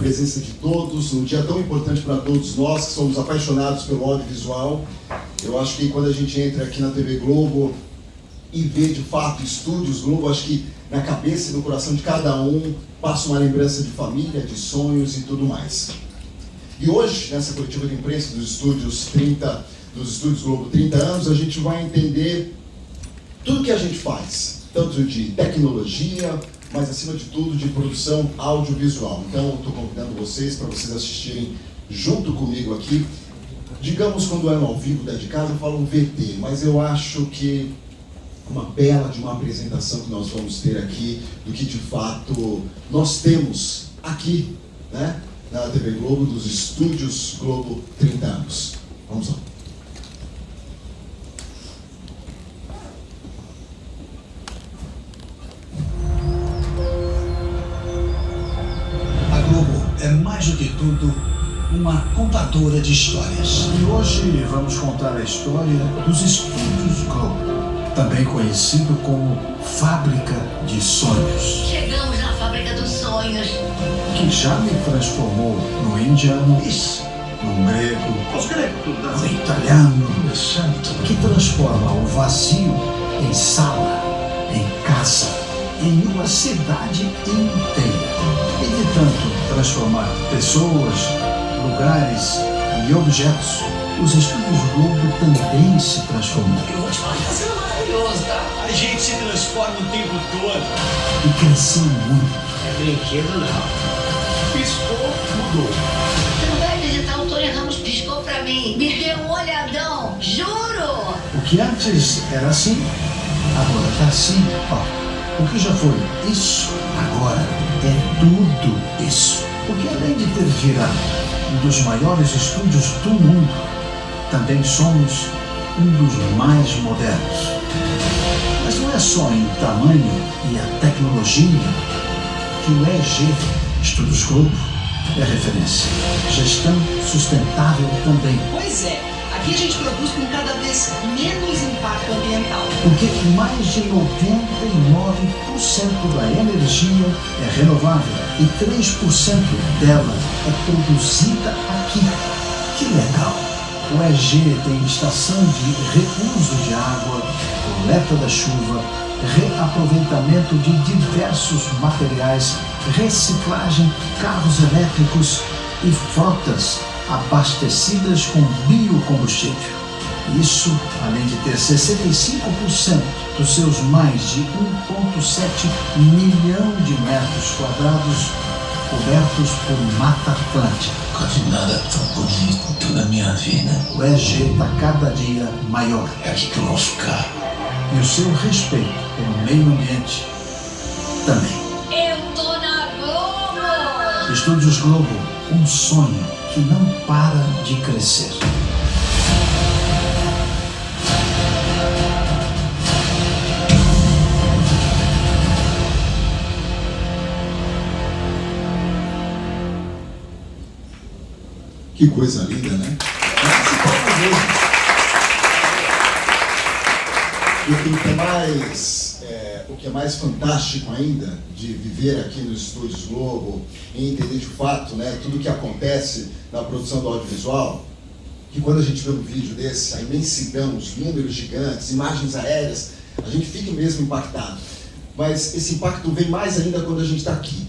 presença de todos, um dia tão importante para todos nós que somos apaixonados pelo audiovisual. Eu acho que quando a gente entra aqui na TV Globo e vê de fato Estúdios Globo, acho que na cabeça e no coração de cada um passa uma lembrança de família, de sonhos e tudo mais. E hoje, nessa coletiva de imprensa dos Estúdios Globo 30 anos, a gente vai entender tudo que a gente faz, tanto de tecnologia, mas acima de tudo de produção audiovisual. Então eu estou convidando vocês para vocês assistirem junto comigo aqui. Digamos, quando é no ao vivo dentro de casa, eu falo um VT, mas eu acho que uma bela de uma apresentação que nós vamos ter aqui do que de fato nós temos aqui, né, na TV Globo, dos Estúdios Globo 30 anos. Vamos lá. A Globo é mais do que tudo uma contadora de histórias. E hoje vamos contar a história dos Estúdios Globo, também conhecido como Fábrica de Sonhos. Chegamos na Fábrica dos Sonhos. Que já me transformou no indiano, no grego, no italiano, que transforma o vazio em sala, em casa, em uma cidade inteira. E de tanto transformar pessoas, lugares e objetos, os Estúdios Globo também se transformam. Eu vou te falar que tá sendo maravilhoso, tá? A gente se transforma o tempo todo. E cresceu muito. É brinquedo não. Piscou, mudou. Você não vai acreditar, o Tony Ramos piscou pra mim. Me deu um olhadão, juro! O que antes era assim, agora tá assim. Ó, o que já foi isso, agora é tudo isso. Porque além de ter virado um dos maiores estúdios do mundo, também somos um dos mais modernos. Mas não é só em tamanho e a tecnologia que o EG Estúdios Globo é referência. Gestão sustentável também. Pois é, aqui a gente produz com cada vez menos impacto ambiental. Porque mais de 99% da energia é renovável e 3% dela é produzida aqui. Que legal! O EG tem estação de reuso de água, coleta da chuva, reaproveitamento de diversos materiais, reciclagem, carros elétricos e frotas abastecidas com biocombustível. Isso, além de ter 65% dos seus mais de 1,7 milhão de metros quadrados cobertos por Mata Atlântica. Quase nada tão bonito na minha vida. O EG está cada dia maior. É aqui que eu vou ficar. E o seu respeito pelo meio ambiente também. Eu tô na Globo! Estúdios Globo, um sonho que não para de crescer. Que coisa linda, né? E o que é mais fantástico ainda de viver aqui nos Estúdios Globo e entender de fato, né, tudo o que acontece na produção do audiovisual, que quando a gente vê um vídeo desse, a imensidão, os números gigantes, imagens aéreas, a gente fica mesmo impactado. Mas esse impacto vem mais ainda quando a gente está aqui,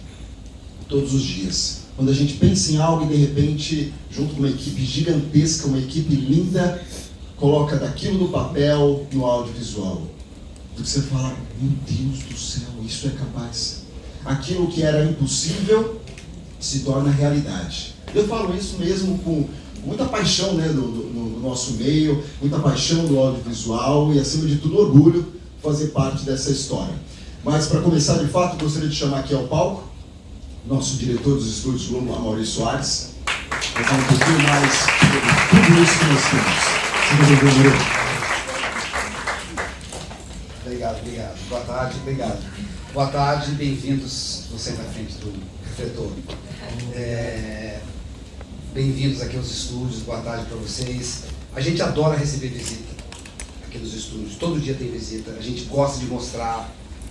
todos os dias. Quando a gente pensa em algo e de repente, junto com uma equipe gigantesca, uma equipe linda, coloca daquilo no papel, no audiovisual. E você fala, meu Deus do céu, isso é capaz. Aquilo que era impossível se torna realidade. Eu falo isso mesmo com muita paixão, né, no nosso meio, muita paixão do audiovisual e, acima de tudo, orgulho de fazer parte dessa história. Mas, para começar, de fato, gostaria de chamar aqui ao palco nosso diretor dos Estúdios Globo, Amaury Soares, para falar um pouquinho mais sobre tudo isso que nós temos. Seja bem-vindo, Amaury. Obrigado. Boa tarde, obrigado. Boa tarde, bem-vindos, você na frente do refletor. Bem-vindos aqui aos estúdios, boa tarde para vocês. A gente adora receber visita aqui nos estúdios, todo dia tem visita, a gente gosta de mostrar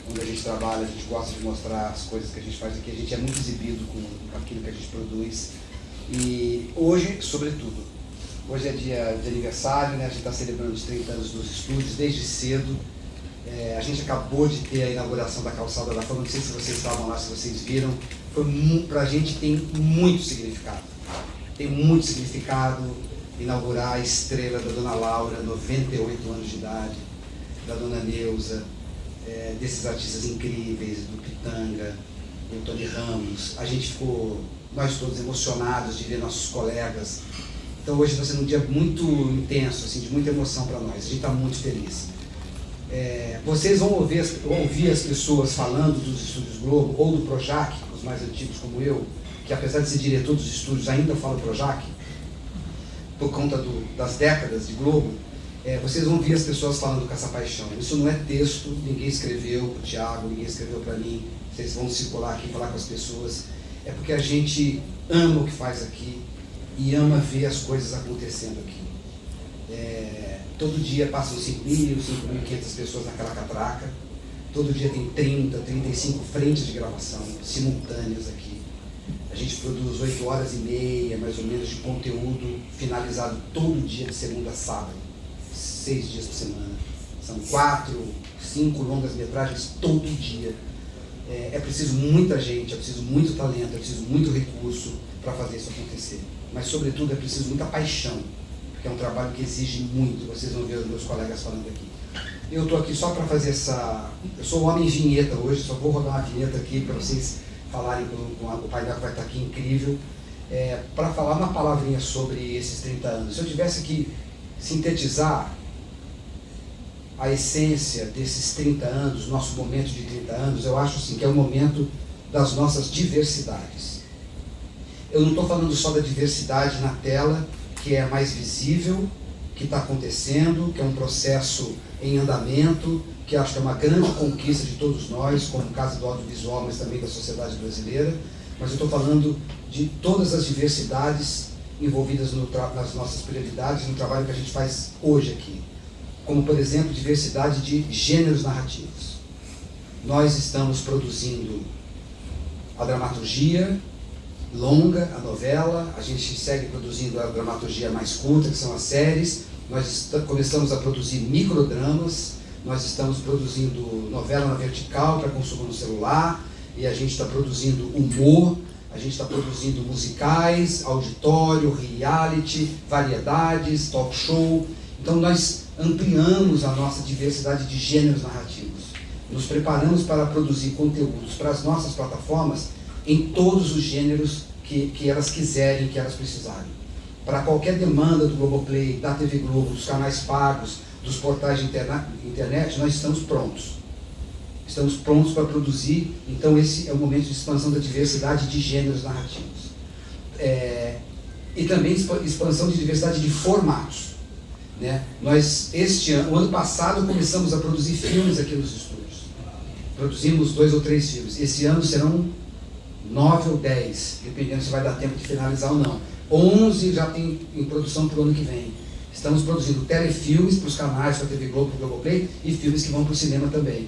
onde a gente trabalha, a gente gosta de mostrar as coisas que a gente faz aqui, a gente é muito exibido com aquilo que a gente produz. E hoje, sobretudo, hoje é dia de aniversário, né? A gente está celebrando os 30 anos dos estúdios desde cedo. A gente acabou de ter a inauguração da Calçada da Fama, não sei se vocês estavam lá, se vocês viram. Para a gente tem muito significado. Tem muito significado inaugurar a estrela da Dona Laura, 98 anos de idade, da Dona Neuza, desses artistas incríveis, do Pitanga, do Tony Ramos. A gente ficou, nós todos, emocionados de ver nossos colegas. Então hoje está sendo um dia muito intenso, assim, de muita emoção para nós. A gente está muito feliz. Vocês vão ouvir as pessoas falando dos Estúdios Globo ou do Projac, os mais antigos como eu, que apesar de ser diretor dos estúdios ainda fala Projac, por conta das décadas de Globo. Vocês vão ouvir as pessoas falando com essa paixão. Isso não é texto, ninguém escreveu para o Thiago, ninguém escreveu para mim. Vocês vão circular aqui e falar com as pessoas. É porque a gente ama o que faz aqui e ama ver as coisas acontecendo aqui. Todo dia passam 5.000, 5.500 pessoas naquela catraca. Todo dia tem 30, 35 frentes de gravação simultâneas aqui. A gente produz 8 horas e meia, mais ou menos, de conteúdo finalizado todo dia, de segunda a sábado. 6 dias por semana. São 4, 5 longas metragens todo dia. É preciso muita gente, é preciso muito talento, é preciso muito recurso para fazer isso acontecer. Mas, sobretudo, é preciso muita paixão, porque é um trabalho que exige muito. Vocês vão ver os meus colegas falando aqui. Eu estou aqui só para fazer eu sou o homem vinheta hoje, só vou rodar uma vinheta aqui para vocês falarem com o painel que vai estar aqui incrível, para falar uma palavrinha sobre esses 30 anos. Se eu tivesse que sintetizar a essência desses 30 anos, nosso momento de 30 anos, eu acho assim, que é o momento das nossas diversidades. Eu não estou falando só da diversidade na tela, que é a mais visível, que está acontecendo, que é um processo em andamento, que acho que é uma grande conquista de todos nós, como no caso do audiovisual, mas também da sociedade brasileira. Mas eu estou falando de todas as diversidades envolvidas nas nossas prioridades, no trabalho que a gente faz hoje aqui. Como, por exemplo, diversidade de gêneros narrativos. Nós estamos produzindo a dramaturgia longa, a novela, a gente segue produzindo a dramaturgia mais curta, que são as séries, nós começamos a produzir microdramas, nós estamos produzindo novela na vertical para consumo no celular, e a gente está produzindo humor, a gente está produzindo musicais, auditório, reality, variedades, talk show. Então nós ampliamos a nossa diversidade de gêneros narrativos. Nos preparamos para produzir conteúdos para as nossas plataformas em todos os gêneros que elas quiserem, que elas precisarem. Para qualquer demanda do Globoplay, da TV Globo, dos canais pagos, dos portais de internet, nós estamos prontos. Estamos prontos para produzir, então esse é o momento de expansão da diversidade de gêneros narrativos. E também expansão de diversidade de formatos. Né? Nós, o ano passado, começamos a produzir filmes aqui nos estúdios. Produzimos 2 ou 3 filmes. Esse ano serão 9 ou 10, dependendo se vai dar tempo de finalizar ou não. 11 já tem em produção para o ano que vem. Estamos produzindo telefilmes para os canais, para a TV Globo, para o Globoplay, e filmes que vão para o cinema também.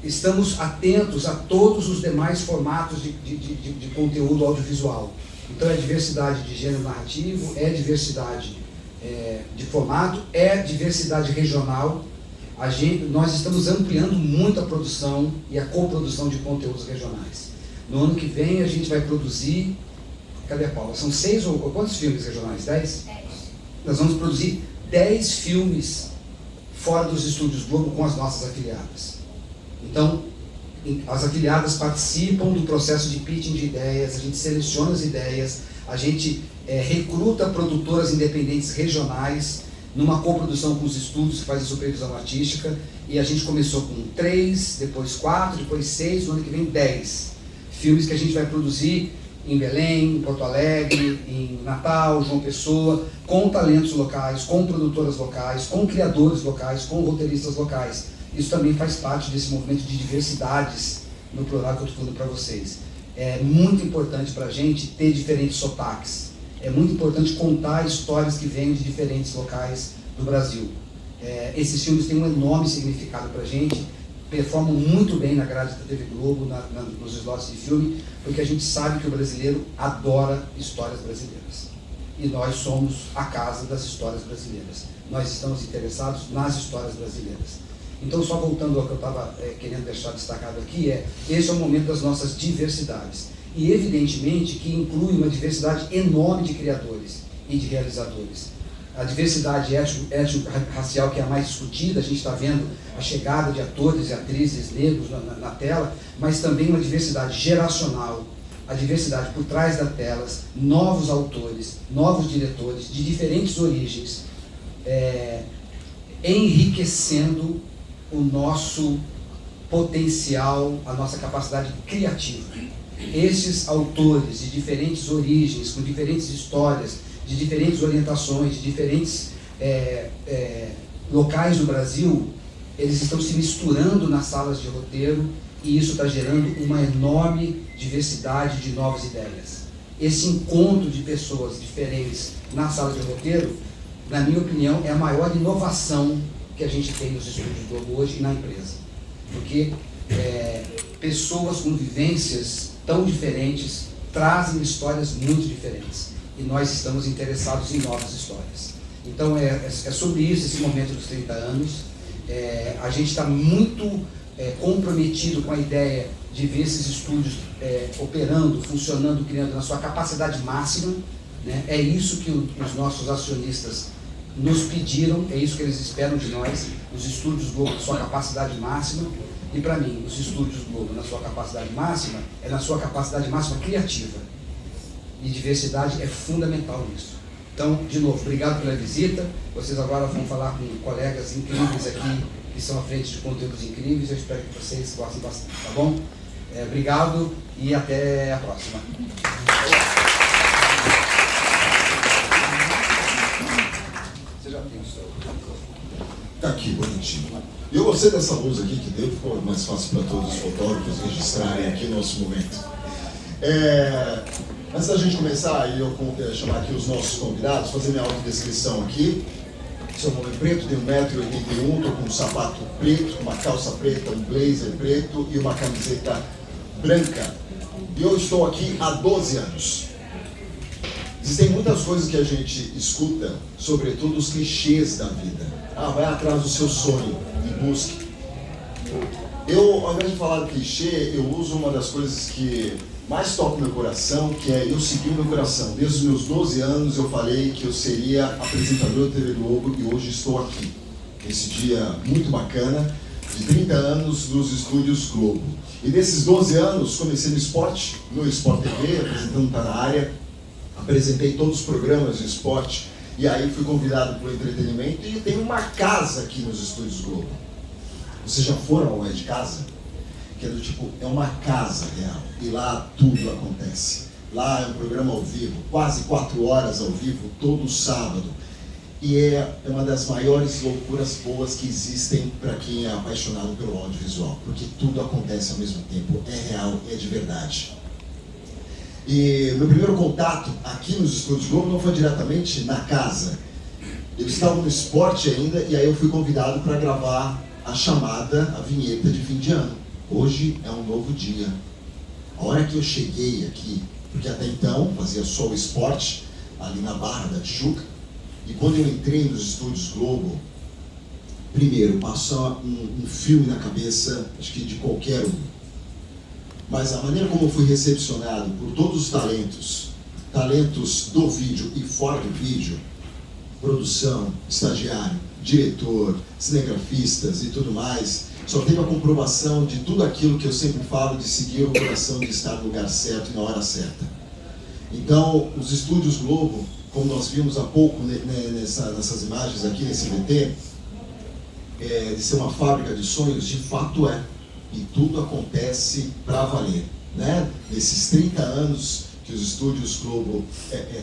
Estamos atentos a todos os demais formatos de conteúdo audiovisual. Então é diversidade de gênero narrativo, é diversidade de formato, é diversidade regional. Nós estamos ampliando muito a produção e a coprodução de conteúdos regionais. No ano que vem a gente vai produzir... Cadê a Paula? São 6 ou quantos filmes regionais? 10? 10. Nós vamos produzir 10 filmes fora dos estúdios Globo com as nossas afiliadas. Então, as afiliadas participam do processo de pitching de ideias, a gente seleciona as ideias, a gente recruta produtoras independentes regionais numa coprodução com os estúdios que fazem supervisão artística, e a gente começou com 3, depois 4, depois 6, no ano que vem 10 filmes que a gente vai produzir em Belém, em Porto Alegre, em Natal, João Pessoa, com talentos locais, com produtoras locais, com criadores locais, com roteiristas locais. Isso também faz parte desse movimento de diversidades no plural que eu estou falando para vocês. É muito importante para a gente ter diferentes sotaques. É muito importante contar histórias que vêm de diferentes locais do Brasil. Esses filmes têm um enorme significado para a gente, performam muito bem na grade da TV Globo, nos slots de filme, porque a gente sabe que o brasileiro adora histórias brasileiras. E nós somos a casa das histórias brasileiras. Nós estamos interessados nas histórias brasileiras. Então, só voltando ao que eu estava querendo deixar destacado aqui, esse é o momento das nossas diversidades. E, evidentemente, que inclui uma diversidade enorme de criadores e de realizadores. A diversidade étnico-racial, que é a mais discutida, a gente está vendo a chegada de atores e atrizes negros na tela, mas também uma diversidade geracional, a diversidade por trás das telas, novos autores, novos diretores, de diferentes origens, enriquecendo o nosso potencial, a nossa capacidade criativa. Esses autores de diferentes origens, com diferentes histórias, de diferentes orientações, de diferentes locais do Brasil, eles estão se misturando nas salas de roteiro e isso está gerando uma enorme diversidade de novas ideias. Esse encontro de pessoas diferentes na sala de roteiro, na minha opinião, é a maior inovação que a gente tem nos estúdios Globo hoje e na empresa. Porque pessoas com vivências tão diferentes trazem histórias muito diferentes. E nós estamos interessados em novas histórias. Então é sobre isso, esse momento dos 30 anos. A gente está muito comprometido com a ideia de ver esses estúdios operando, funcionando, criando na sua capacidade máxima, né? É isso que os nossos acionistas nos pediram, é isso que eles esperam de nós, os estúdios Globo na sua capacidade máxima. E para mim, os estúdios Globo na sua capacidade máxima, é na sua capacidade máxima criativa. E diversidade é fundamental nisso. Então, de novo, obrigado pela visita. Vocês agora vão falar com colegas incríveis aqui, que são à frente de conteúdos incríveis. Eu espero que vocês gostem bastante, tá bom? Obrigado e até a próxima. Você já tem o seu. Tá aqui, bonitinho. Eu gostei dessa luz aqui que deu, ficou mais fácil para todos os fotógrafos registrarem aqui o nosso momento. Antes da gente começar, eu chamar aqui os nossos convidados, fazer minha autodescrição aqui. Seu nome é preto, tenho 1,81 m, estou com um sapato preto, uma calça preta, um blazer preto e uma camiseta branca. E eu estou aqui há 12 anos. Existem muitas coisas que a gente escuta, sobretudo os clichês da vida. Vai atrás do seu sonho e busque. Eu, ao invés de falar do clichê, eu uso uma das coisas que mais toca o meu coração, que é eu seguir o meu coração. Desde os meus 12 anos eu falei que eu seria apresentador da TV Globo e hoje estou aqui. Esse dia muito bacana, de 30 anos nos estúdios Globo. E desses 12 anos comecei no esporte, no Sport TV, apresentando Tá Na Área. Apresentei todos os programas de esporte e aí fui convidado para o entretenimento e tenho uma casa aqui nos estúdios Globo. Vocês já foram ao de casa? Que é do tipo, é uma casa real, e lá tudo acontece. Lá é um programa ao vivo, quase 4 horas ao vivo, todo sábado. E é uma das maiores loucuras boas que existem para quem é apaixonado pelo audiovisual, porque tudo acontece ao mesmo tempo, é real, é de verdade. E meu primeiro contato aqui nos estúdios Globo não foi diretamente na casa. Eles estavam no esporte ainda, e aí eu fui convidado para gravar a chamada, a vinheta de fim de ano. Hoje é um novo dia. A hora que eu cheguei aqui, porque até então fazia só o esporte, ali na Barra da Tijuca, e quando eu entrei nos estúdios Globo, primeiro, passou um filme na cabeça, acho que de qualquer um. Mas a maneira como eu fui recepcionado por todos os talentos do vídeo e fora do vídeo, produção, estagiário, diretor, cinegrafistas e tudo mais, só teve a comprovação de tudo aquilo que eu sempre falo, de seguir o coração, de estar no lugar certo e na hora certa. Então, os estúdios Globo, como nós vimos há pouco nessas imagens aqui nesse VT, de ser uma fábrica de sonhos, de fato é. E tudo acontece para valer, né? Nesses 30 anos que os estúdios Globo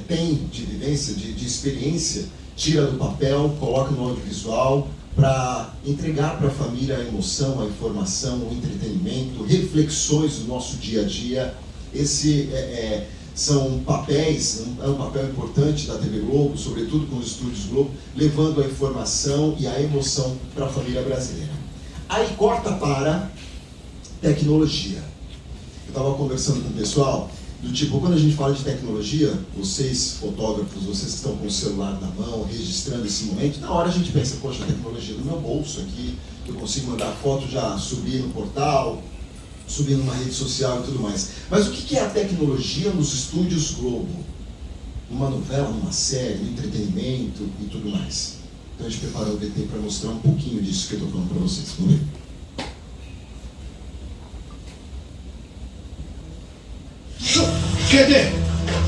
têm de vivência, de experiência, tira do papel, coloca no audiovisual, para entregar para a família a emoção, a informação, o entretenimento, reflexões do nosso dia a dia. Esse são papéis, é um papel importante da TV Globo, sobretudo com os estúdios Globo, levando a informação e a emoção para a família brasileira. Aí corta para tecnologia. Eu estava conversando com o pessoal, do tipo, quando a gente fala de tecnologia, vocês fotógrafos, vocês que estão com o celular na mão, registrando esse momento, na hora a gente pensa, poxa, a tecnologia no meu bolso aqui, eu consigo mandar foto, já subir no portal, subir numa rede social e tudo mais. Mas o que é a tecnologia nos estúdios Globo? Numa novela, numa série, no entretenimento e tudo mais. Então a gente preparou o VT para mostrar um pouquinho disso que eu estou falando para vocês. Vamos ver.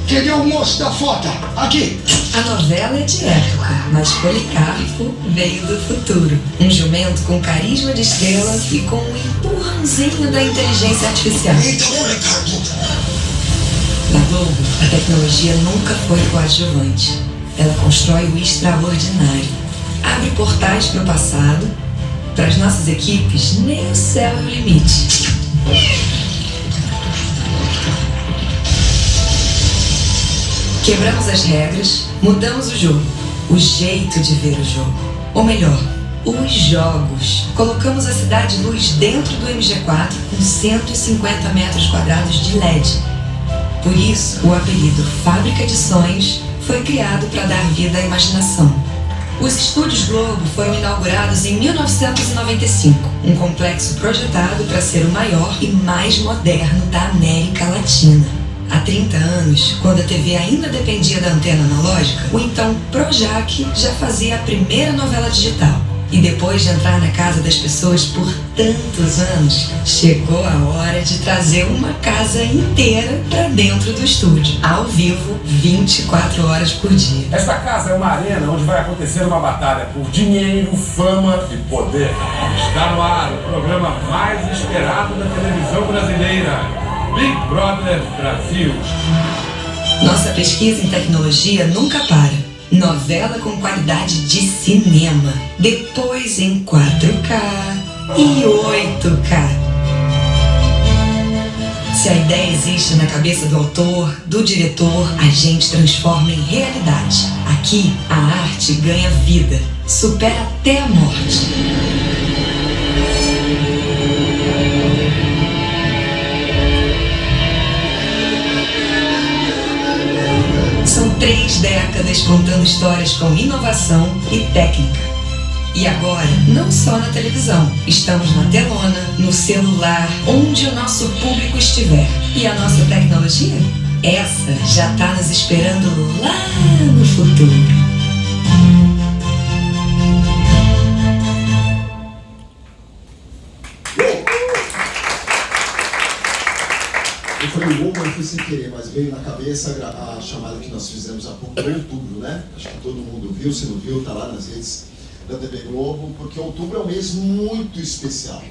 Cadê o moço da foto? Aqui! A novela é de época, mas Policarpo veio do futuro. Um jumento com carisma de estrela e com um empurrãozinho da inteligência artificial. Então, Policarpo! Na Globo, a tecnologia nunca foi coadjuvante. Ela constrói o extraordinário. Abre portais para o passado. Para as nossas equipes, nem o céu é o limite. Quebramos as regras, mudamos o jogo, o jeito de ver o jogo. Ou melhor, os jogos. Colocamos a Cidade Luz dentro do MG4 com 150 metros quadrados de LED. Por isso, o apelido Fábrica de Sonhos foi criado para dar vida à imaginação. Os estúdios Globo foram inaugurados em 1995, um complexo projetado para ser o maior e mais moderno da América Latina. Há 30 anos, quando a TV ainda dependia da antena analógica, o então Projac já fazia a primeira novela digital. E depois de entrar na casa das pessoas por tantos anos, chegou a hora de trazer uma casa inteira para dentro do estúdio, ao vivo, 24 horas por dia. Esta casa é uma arena onde vai acontecer uma batalha por dinheiro, fama e poder. Está no ar o programa mais esperado da televisão brasileira, Big Brother Brasil. Nossa pesquisa em tecnologia nunca para. Novela com qualidade de cinema. Depois em 4K e 8K. Se a ideia existe na cabeça do autor, do diretor, a gente transforma em realidade. Aqui, a arte ganha vida. Supera até a morte. São 3 décadas contando histórias com inovação e técnica. E agora, não só na televisão, estamos na telona, no celular, onde o nosso público estiver. E a nossa tecnologia? Essa já está nos esperando lá no futuro. Eu falei uou, mas foi sem querer, mas veio na cabeça a chamada que nós fizemos há pouco, em outubro, né? Acho que todo mundo viu, se não viu, tá lá nas redes da TV Globo, porque outubro é um mês muito especial.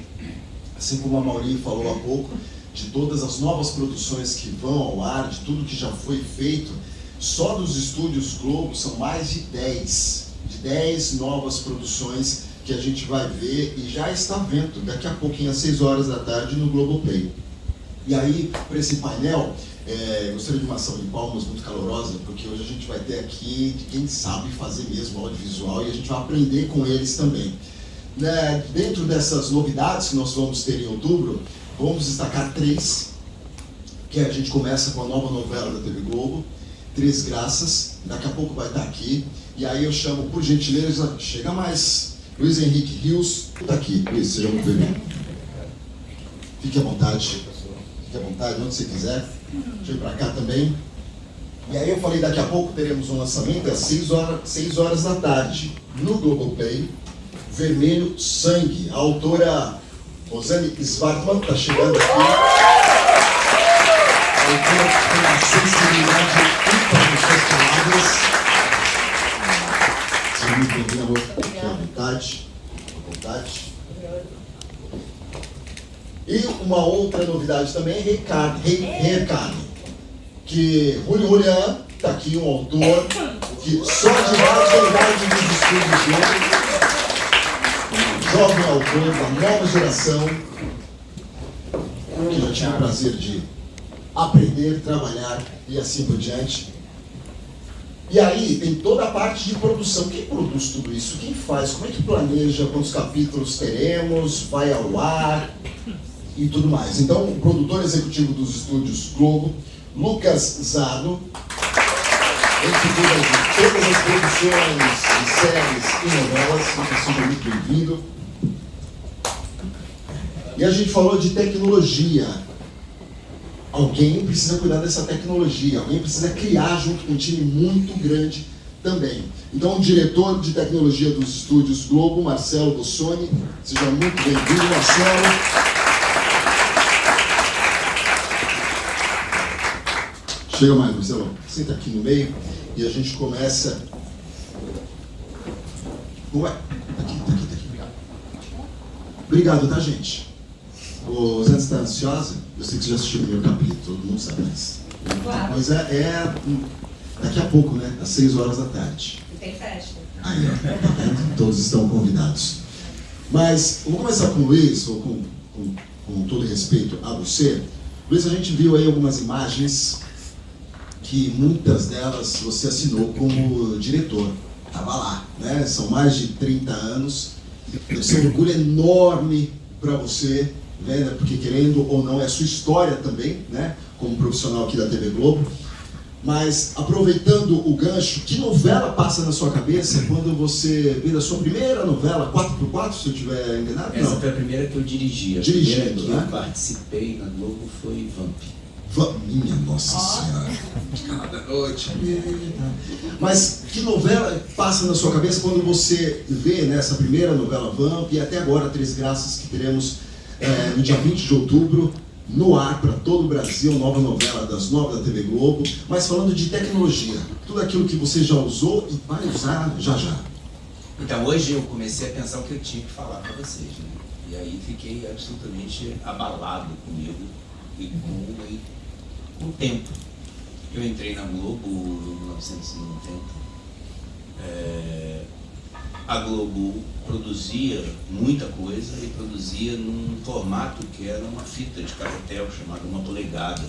Assim como a Mauri falou há pouco, de todas as novas produções que vão ao ar, de tudo que já foi feito, só dos estúdios Globo são mais de 10 novas produções que a gente vai ver e já está vendo daqui a pouquinho, às 6 horas da tarde, no Globoplay. E aí, para esse painel, gostaria de uma salva de palmas muito calorosa, porque hoje a gente vai ter aqui quem sabe fazer mesmo audiovisual e a gente vai aprender com eles também. Dentro dessas novidades que nós vamos ter em outubro, vamos destacar 3, que a gente começa com a nova novela da TV Globo, 3 Graças, daqui a pouco vai estar aqui, e aí eu chamo, por gentileza, chega mais, Luiz Henrique Rios, está aqui, Luiz, seja muito bem-vindo. Fique à vontade. Fique à vontade, onde você quiser. Deixa eu ir para cá também. E aí eu falei, daqui a pouco teremos um lançamento às 6 horas da tarde, no Globoplay, Vermelho Sangue. A autora Rosane Svartman está chegando aqui. A autora tem uma sensibilidade ímpar com suas palavras. Seja muito bem-vindo, amor. Fique à vontade. À vontade. E uma outra novidade também é Recarne, que Julian está aqui, um autor que só de verdade dos estudos dele, um jovem autor da nova geração, que já tinha o prazer de aprender, trabalhar e assim por diante. E aí tem toda a parte de produção. Quem produz tudo isso? Quem faz? Como é que planeja? Quantos capítulos teremos? Vai ao ar? E tudo mais. Então, o produtor executivo dos estúdios Globo, Lucas Zado, ele cuida de todas as produções de séries e novelas. Lucas, seja muito bem-vindo. E a gente falou de tecnologia. Alguém precisa cuidar dessa tecnologia, alguém precisa criar junto com um time muito grande também. Então, o diretor de tecnologia dos estúdios Globo, Marcelo Bossoni, seja muito bem-vindo, Marcelo. Chega mais, Marcelo, senta aqui no meio e a gente começa... Ué, tá aqui. Obrigado, tá, gente? O Zé está ansiosa? Eu sei que você já assistiu o primeiro capítulo, todo mundo sabe, mas a coisa é daqui a pouco, né? Às 6 horas da tarde. E tem festa. Aí, ó, todos estão convidados. Mas vamos começar com o Luiz, ou com todo respeito a você. Luiz, a gente viu aí algumas imagens que muitas delas você assinou como diretor. Estava lá, né? São mais de 30 anos. Deve ser um orgulho enorme para você, né? Porque querendo ou não é a sua história também, né? Como profissional aqui da TV Globo. Mas aproveitando o gancho, que novela passa na sua cabeça quando você vê a sua primeira novela, 4x4, se eu estiver enganado? Essa foi a primeira que eu dirigi. A Dirigindo, primeira que né? eu participei na Globo foi Vamp. Minha Nossa Senhora, cada noite. Mas que novela passa na sua cabeça quando você vê, né, essa primeira novela Vamp e até agora Três Graças, que teremos no dia 20 de outubro no ar para todo o Brasil, nova novela das 9 da TV Globo, mas falando de tecnologia, tudo aquilo que você já usou e vai usar já já. Então hoje eu comecei a pensar o que eu tinha que falar para vocês, né? E aí fiquei absolutamente abalado comigo e com o tempo. Eu entrei na Globo em 1990. A Globo produzia muita coisa e produzia num formato que era uma fita de carretel chamada 1 polegada.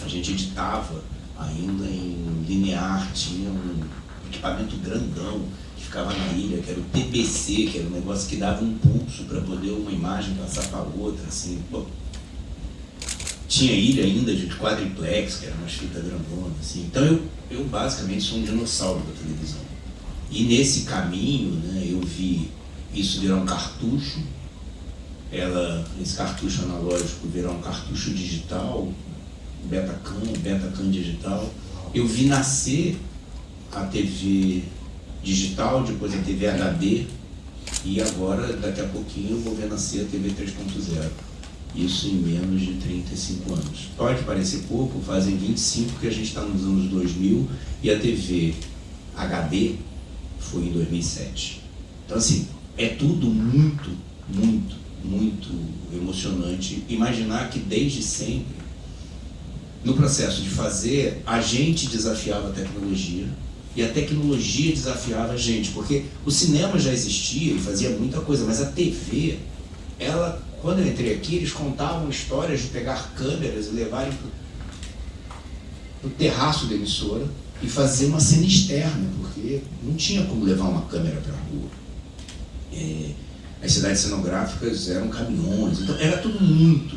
A gente editava ainda em linear, tinha um equipamento grandão que ficava na ilha, que era o TBC, que era um negócio que dava um pulso para poder uma imagem passar para outra, assim. Bom, tinha ilha ainda de quadriplex, que era umas fitas grandonas, assim. Então eu basicamente sou um dinossauro da televisão. E nesse caminho, né, eu vi isso virar um cartucho, esse cartucho analógico virar um cartucho digital, Betacam digital. Eu vi nascer a TV digital, depois a TV HD, e agora, daqui a pouquinho, eu vou ver nascer a TV 3.0. Isso em menos de 35 anos. Pode parecer pouco, fazem 25 que a gente está nos anos 2000, e a TV HD foi em 2007. Então, assim, é tudo muito, muito, muito emocionante. Imaginar que desde sempre, no processo de fazer, a gente desafiava a tecnologia e a tecnologia desafiava a gente, porque o cinema já existia e fazia muita coisa, mas a TV, ela, quando eu entrei aqui, eles contavam histórias de pegar câmeras e levarem para o terraço da emissora e fazer uma cena externa, porque não tinha como levar uma câmera para a rua. As cidades cenográficas eram caminhões, então era tudo muito.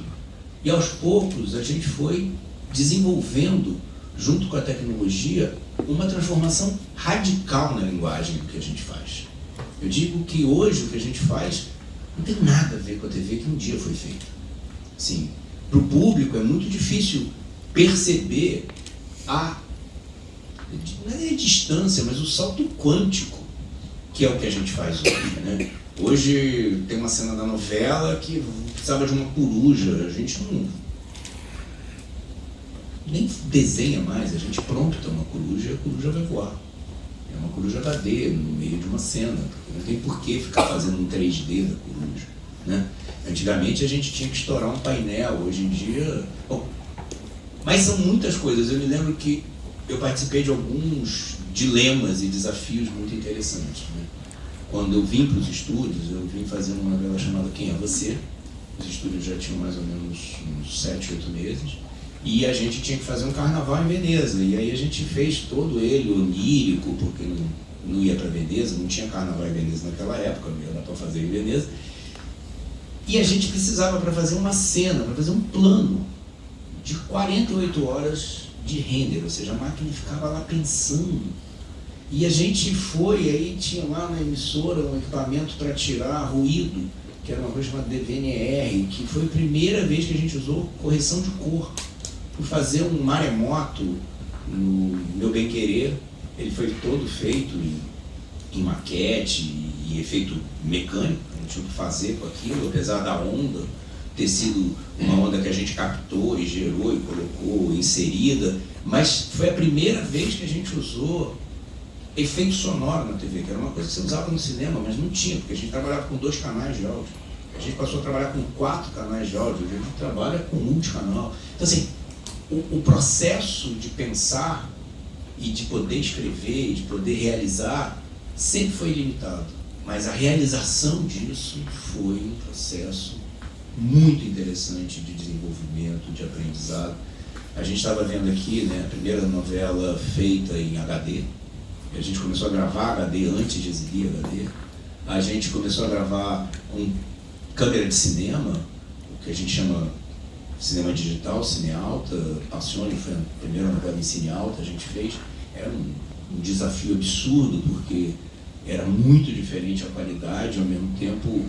E aos poucos a gente foi desenvolvendo, junto com a tecnologia, uma transformação radical na linguagem do que a gente faz. Eu digo que hoje o que a gente faz não tem nada a ver com a TV que um dia foi feita. Sim, para o público é muito difícil perceber não é a distância, mas o salto quântico, que é o que a gente faz hoje, né? Hoje tem uma cena da novela que precisava de uma coruja, a gente nem desenha mais, a gente prompta uma coruja e a coruja vai voar. É uma coruja HD no meio de uma cena, porque não tem por que ficar fazendo um 3D da coruja, né? Antigamente a gente tinha que estourar um painel, hoje em dia... Bom, mas são muitas coisas. Eu me lembro que eu participei de alguns dilemas e desafios muito interessantes, né? Quando eu vim para os estúdios, eu vim fazendo uma novela chamada Quem é Você? Os estúdios já tinham mais ou menos uns 7, 8 meses. e a gente tinha que fazer um carnaval em Veneza. E aí a gente fez todo ele onírico, porque não ia para Veneza, não tinha carnaval em Veneza naquela época, não ia dar para fazer em Veneza. E a gente precisava, para fazer uma cena, para fazer um plano de 48 horas de render, ou seja, a máquina ficava lá pensando. E a gente foi, aí tinha lá na emissora um equipamento para tirar ruído, que era uma coisa chamada DVNR, que foi a primeira vez que a gente usou correção de cor. Por fazer um maremoto no Meu Bem Querer, ele foi todo feito em maquete e efeito mecânico, a gente tinha que fazer com aquilo, apesar da onda ter sido uma onda que a gente captou e gerou e colocou inserida, mas foi a primeira vez que a gente usou efeito sonoro na TV, que era uma coisa que você usava no cinema, mas não tinha, porque a gente trabalhava com 2 canais de áudio. A gente passou a trabalhar com 4 canais de áudio, a gente trabalha com multicanal. Então assim, o processo de pensar e de poder escrever, de poder realizar, sempre foi limitado. Mas a realização disso foi um processo muito interessante de desenvolvimento, de aprendizado. A gente estava vendo aqui, né, a primeira novela feita em HD. A gente começou a gravar HD antes de exibir HD. A gente começou a gravar com câmera de cinema, o que a gente chama cinema digital, Cine Alta. Passione foi a primeira novela em Cine Alta, a gente fez. Era um desafio absurdo, porque era muito diferente a qualidade, ao mesmo tempo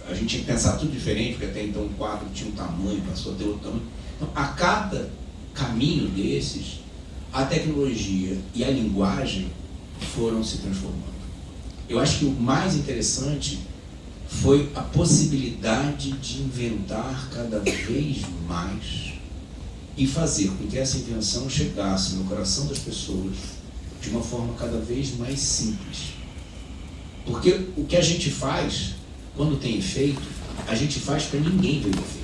a gente tinha que pensar tudo diferente, porque até então o quadro tinha um tamanho, passou a ter outro tamanho. Então, a cada caminho desses, a tecnologia e a linguagem foram se transformando. Eu acho que o mais interessante foi a possibilidade de inventar cada vez mais e fazer com que essa invenção chegasse no coração das pessoas de uma forma cada vez mais simples. Porque o que a gente faz, quando tem efeito, a gente faz para ninguém ver o efeito.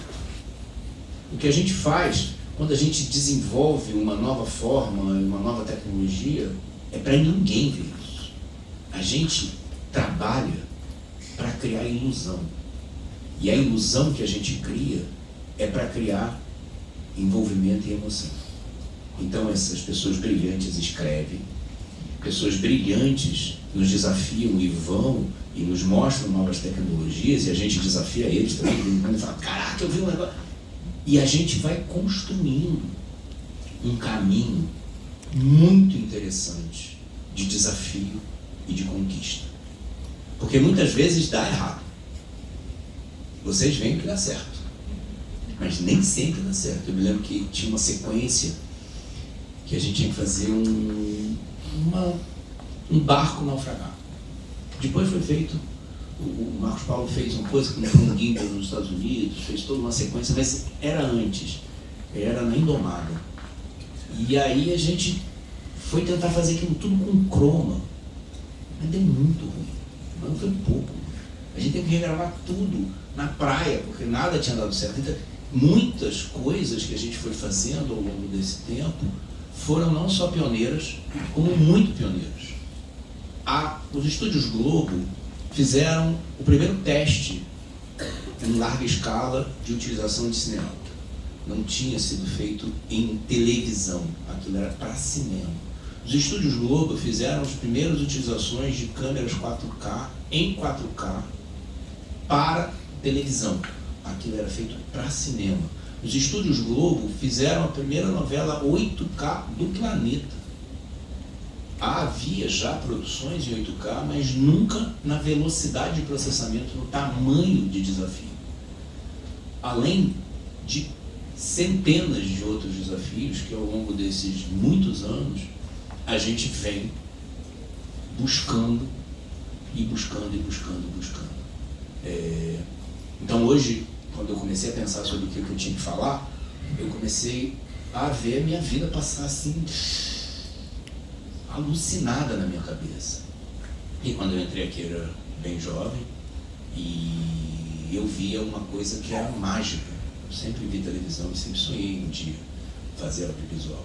O que a gente faz, quando a gente desenvolve uma nova forma, uma nova tecnologia, é para ninguém ver isso. A gente trabalha para criar ilusão. E a ilusão que a gente cria é para criar envolvimento e emoção. Então essas pessoas brilhantes escrevem, pessoas brilhantes nos desafiam e vão e nos mostram novas tecnologias, e a gente desafia eles também, quando ele fala, caraca, eu vi um negócio. E a gente vai construindo um caminho muito interessante de desafio e de conquista. Porque muitas vezes dá errado. Vocês veem que dá certo, mas nem sempre dá certo. Eu me lembro que tinha uma sequência que a gente tinha que fazer um barco naufragar. Depois foi feito, o Marcos Paulo fez uma coisa que foi um gimbal nos Estados Unidos, fez toda uma sequência, mas era antes, era na Indomada. E aí a gente foi tentar fazer aquilo tudo com croma, mas deu muito ruim, mas não foi pouco. A gente teve que regravar tudo na praia, porque nada tinha dado certo. Então, muitas coisas que a gente foi fazendo ao longo desse tempo foram não só pioneiras, como muito pioneiras. Os estúdios Globo fizeram o primeiro teste em larga escala de utilização de cine alta. Não tinha sido feito em televisão, aquilo era para cinema. Os estúdios Globo fizeram as primeiras utilizações de câmeras 4K em 4K para televisão. Aquilo era feito para cinema. Os estúdios Globo fizeram a primeira novela 8K do planeta. Havia já produções em 8K, mas nunca na velocidade de processamento, no tamanho de desafio. Além de centenas de outros desafios que ao longo desses muitos anos a gente vem buscando e buscando e buscando e buscando. Então hoje, quando eu comecei a pensar sobre o que eu tinha que falar, eu comecei a ver a minha vida passar assim, alucinada na minha cabeça. E quando eu entrei aqui, eu era bem jovem e eu via uma coisa que era mágica. Eu sempre vi televisão e sempre sonhei um dia fazer audiovisual.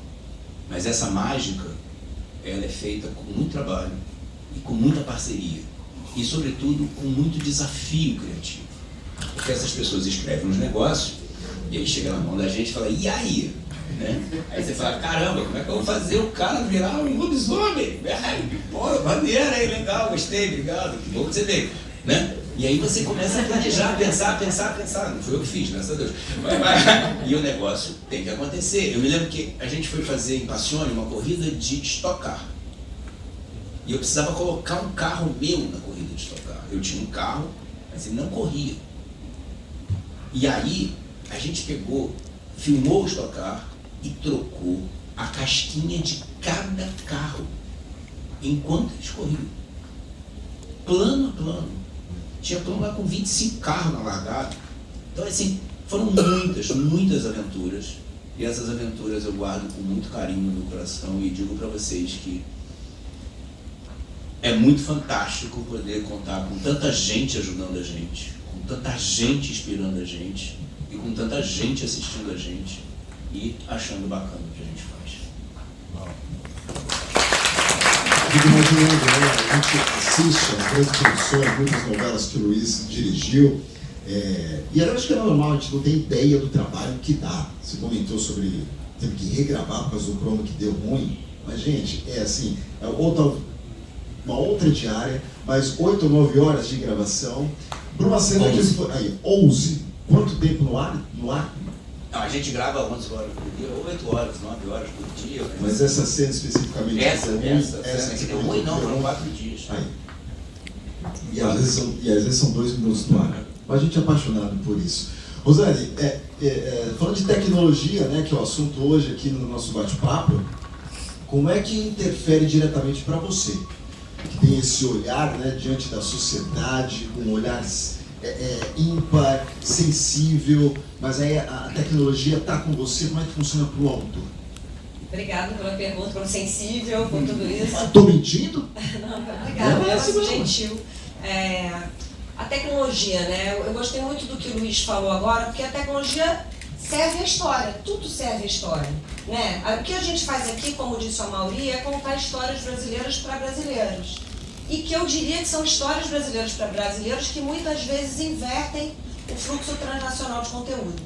Mas essa mágica, ela é feita com muito trabalho e com muita parceria. E, sobretudo, com muito desafio criativo. Porque essas pessoas escrevem uns negócios e aí chega na mão da gente e fala, e aí? Né? Aí você fala, caramba, como é que eu vou fazer o cara virar um lobisomem? Pô, maneira, hein? Legal, gostei, obrigado, que bom que você veio. Né? E aí você começa a planejar, pensar. Não foi eu que fiz, graças a Deus. E o negócio tem que acontecer. Eu me lembro que a gente foi fazer em Passione uma corrida de Stock Car. E eu precisava colocar um carro meu na corrida de Stock Car. Eu tinha um carro, mas ele não corria. E aí a gente pegou, filmou o Stock Car e trocou a casquinha de cada carro enquanto eles corriam. Plano a plano. Tinha plano lá com 25 carros na largada. Então, assim, foram muitas aventuras. E essas aventuras eu guardo com muito carinho no coração e digo para vocês que é muito fantástico poder contar com tanta gente ajudando a gente, com tanta gente inspirando a gente e com tanta gente assistindo a gente e achando bacana o que a gente faz. Fico imaginando, né? A gente assiste a grandes produções, muitas novelas que o Luiz dirigiu, e eu acho que é normal, a gente não tem ideia do trabalho que dá. Você comentou sobre teve que regravar por causa do cromo que deu ruim, mas gente, é assim, uma outra diária, mais 8 ou 9 horas de gravação, para uma cena que foi aí, 11. Quanto tempo no ar? Não, a gente grava 11 horas por dia, ou 8 horas, 9 horas por dia. Mas essa cena especificamente... Essa cena que deu ruim, não, foram 4 dias. Aí. E às vezes são 2 minutos no ar. Mas a gente é apaixonado por isso. Rosane, falando de tecnologia, né, que é o assunto hoje aqui no nosso bate-papo, como é que interfere diretamente para você? Que tem esse olhar, né, diante da sociedade, um olhar ímpar, sensível, mas aí a tecnologia está com você, como é que funciona para o autor? Obrigada pela pergunta, pelo sensível, por tudo isso. Estou mentindo? Não, obrigada, é muito gentil. A tecnologia, né? Eu gostei muito do que o Luiz falou agora, porque a tecnologia serve à história, tudo serve à história. Né? O que a gente faz aqui, como disse a Mauri, é contar histórias brasileiras para brasileiros. E que eu diria que são histórias brasileiras para brasileiros que muitas vezes invertem o fluxo transnacional de conteúdo.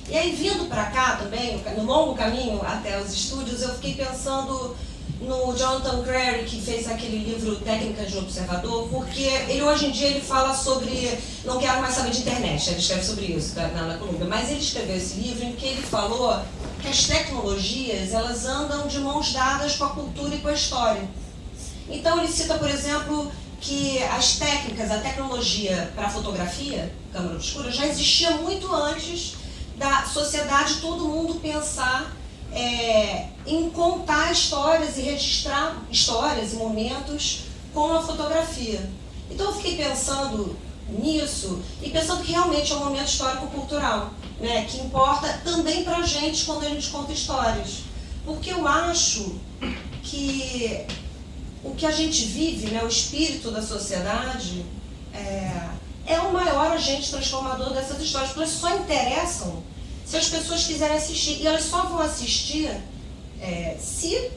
E aí, vindo para cá também, no longo caminho até os estúdios, eu fiquei pensando no Jonathan Crary, que fez aquele livro Técnicas de Observador, porque ele hoje em dia ele fala sobre, não quero mais saber de internet, ele escreve sobre isso na Colômbia, mas ele escreveu esse livro em que ele falou que as tecnologias, elas andam de mãos dadas com a cultura e com a história. Então ele cita, por exemplo, que as técnicas, a tecnologia para fotografia, câmera obscura, já existia muito antes da sociedade, todo mundo pensar em contar histórias e registrar histórias e momentos com a fotografia. Então eu fiquei pensando nisso e pensando que realmente é um momento histórico-cultural, né, que importa também pra gente quando a gente conta histórias. Porque eu acho que o que a gente vive, né, o espírito da sociedade, é o maior agente transformador dessas histórias, porque elas só interessam se as pessoas quiserem assistir. E elas só vão assistir se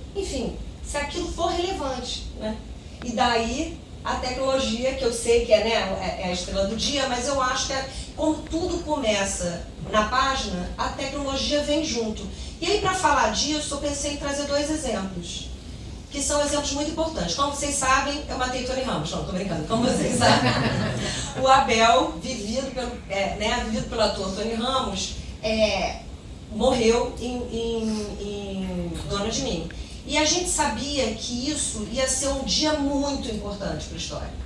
aquilo for relevante. Né? E daí a tecnologia, que eu sei que é a estrela do dia, mas eu acho que como tudo começa na página, a tecnologia vem junto. E aí, para falar disso, eu pensei em trazer 2 exemplos, que são exemplos muito importantes. Como vocês sabem, eu matei Tony Ramos. Não, estou brincando. Como vocês sabem, o Abel, vivido pelo ator Tony Ramos, morreu em Dona de Mim. E a gente sabia que isso ia ser um dia muito importante para a história.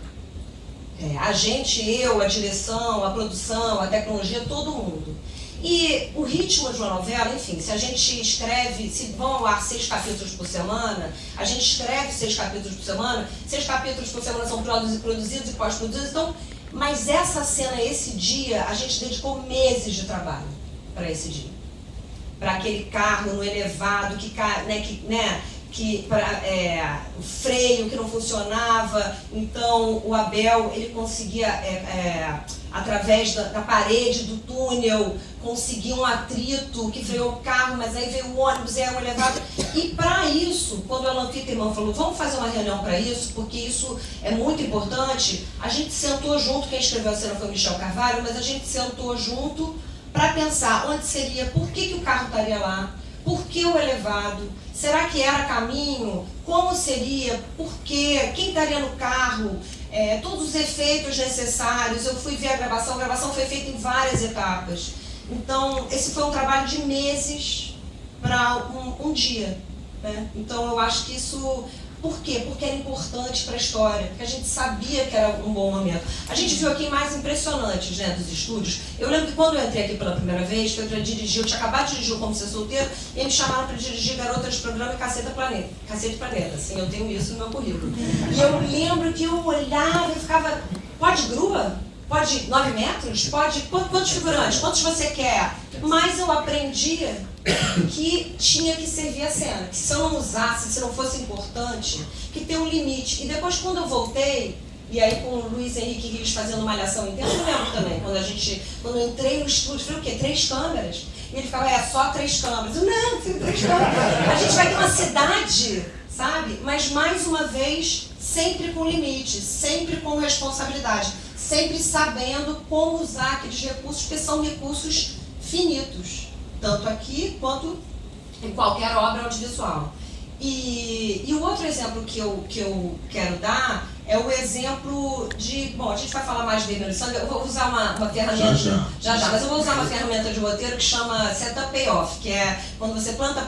A gente, eu, a direção, a produção, a tecnologia, todo mundo. E o ritmo de uma novela, enfim, se a gente escreve, se vão ao ar 6 capítulos por semana, a gente escreve 6 capítulos por semana, 6 capítulos por semana são produzidos e pós-produzidos, então, mas essa cena, esse dia, a gente dedicou meses de trabalho para esse dia. Para aquele carro no elevado, o freio que não funcionava, então o Abel ele conseguia, através da parede do túnel, conseguir um atrito que freou o carro, mas aí veio o ônibus e um elevado. E para isso, quando o Alan Peterman falou, vamos fazer uma reunião para isso, porque isso é muito importante, a gente sentou junto, quem escreveu a cena foi o Michel Carvalho, mas a gente sentou junto para pensar onde seria, por que o carro estaria lá, Por que o elevado? Será que era caminho? Como seria? Por quê? Quem estaria no carro? Todos os efeitos necessários. Eu fui ver a gravação foi feita em várias etapas. Então, esse foi um trabalho de meses para um dia, né? Então, eu acho que isso... Por quê? Porque era importante para a história, porque a gente sabia que era um bom momento. A gente viu aqui mais impressionantes, né, dos estúdios. Eu lembro que quando eu entrei aqui pela primeira vez, foi para dirigir, eu tinha acabado de dirigir o Como Ser Solteiro, e me chamaram para dirigir Garota de Programa e Cacete Planeta. Assim, eu tenho isso no meu currículo. E eu lembro que eu olhava e ficava, pode grua? Pode 9 metros? Pode quantos figurantes? Quantos você quer? Mas eu aprendi que tinha que servir a cena, que se eu não usasse, se não fosse importante, que tem um limite. E depois, quando eu voltei, e aí com o Luiz Henrique Rios fazendo Malhação Intensa, eu lembro também, quando eu entrei no estúdio, falei, o quê? 3 câmeras? E ele ficava, só 3 câmeras. Eu, não, 3 câmeras. A gente vai ter uma cidade, sabe? Mas, mais uma vez, sempre com limite, sempre com responsabilidade, sempre sabendo como usar aqueles recursos, porque são recursos finitos, tanto aqui quanto em qualquer obra audiovisual. E o outro exemplo que eu quero dar é o exemplo de... Bom, a gente vai falar mais de Vermelho Sangue, eu vou usar uma ferramenta... Já, mas eu vou usar uma ferramenta de roteiro que chama Setup Payoff, que é quando você planta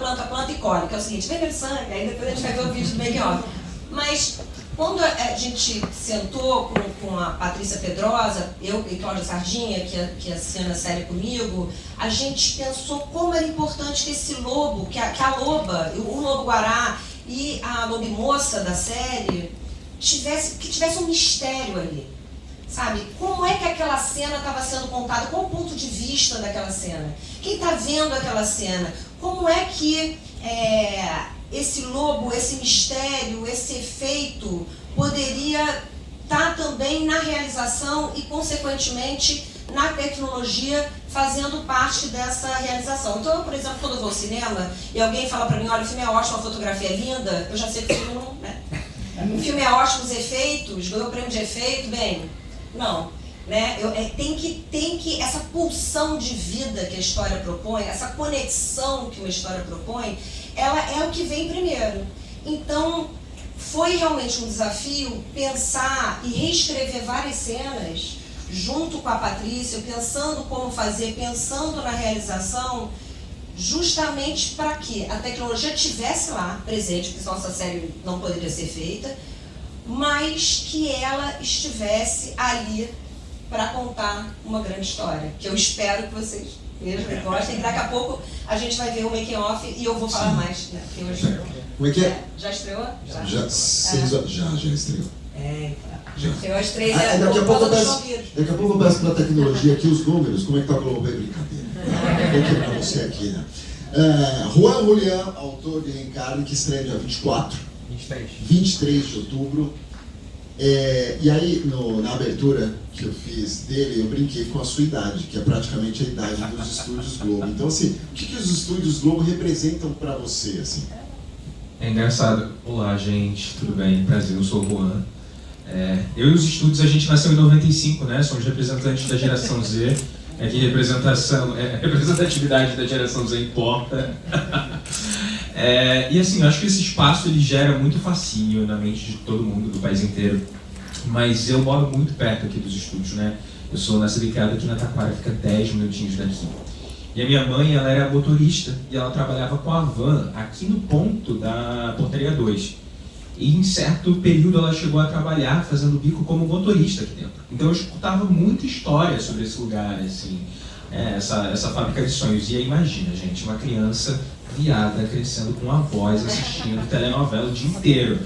e colhe, que é o seguinte, Vermelho Sangue, aí depois a gente vai ver o vídeo do making-off. Mas quando a gente sentou com a Patrícia Pedrosa, eu e Cláudia Sardinha, que assina a série comigo, a gente pensou como era importante que esse lobo, que a loba, o lobo-guará e a lobimoça da série, que tivesse um mistério ali, sabe? Como é que aquela cena estava sendo contada? Qual o ponto de vista daquela cena? Quem está vendo aquela cena? Como é que esse lobo, esse mistério, esse efeito poderia estar também na realização e, consequentemente, na tecnologia, fazendo parte dessa realização. Então, eu, por exemplo, quando eu vou ao cinema e alguém fala para mim, olha, o filme é ótimo, a fotografia é linda, eu já sei que o filme não... Né? O filme é ótimo, os efeitos, ganhou o prêmio de efeito, bem, não. Né? Tem que essa pulsão de vida que a história propõe, essa conexão que uma história propõe, ela é o que vem primeiro. Então, foi realmente um desafio pensar e reescrever várias cenas junto com a Patrícia, pensando como fazer, pensando na realização, justamente para que a tecnologia estivesse lá, presente, porque senão essa série não poderia ser feita, mas que ela estivesse ali para contar uma grande história, que eu espero que vocês vejam e gostem. Daqui a pouco a gente vai ver o making-off e eu vou falar mais, né? Porque hoje... Como é que é? Já estreou? Já estreou. Eu às 3 daqui a pouco eu peço pela tecnologia aqui os números, como é que tá o Globo? É brincadeira. Vou querer pra você aqui, né? Juan Julián, autor de Reencarne, que estreia dia 23 de outubro. E aí, na abertura que eu fiz dele, eu brinquei com a sua idade, que é praticamente a idade dos Estúdios Globo. Então, assim, o que os Estúdios Globo representam para você, assim? É engraçado. Olá, gente, tudo bem? Prazer, eu sou o Juan. Eu e os estúdios, a gente nasceu em 95, né? Somos representantes da geração Z. Aqui representatividade da geração Z importa. E assim, eu acho que esse espaço ele gera muito fascínio na mente de todo mundo, do país inteiro. Mas eu moro muito perto aqui dos estúdios, né? Eu sou nascido e criado aqui na Taquara, fica 10 minutinhos daqui. E a minha mãe, ela era motorista e ela trabalhava com a van aqui no ponto da Portaria 2. E em certo período ela chegou a trabalhar fazendo bico como motorista aqui dentro. Então eu escutava muita história sobre esse lugar, assim, essa fábrica de sonhos. E aí imagina, gente, uma criança viada crescendo com avós assistindo telenovela o dia inteiro.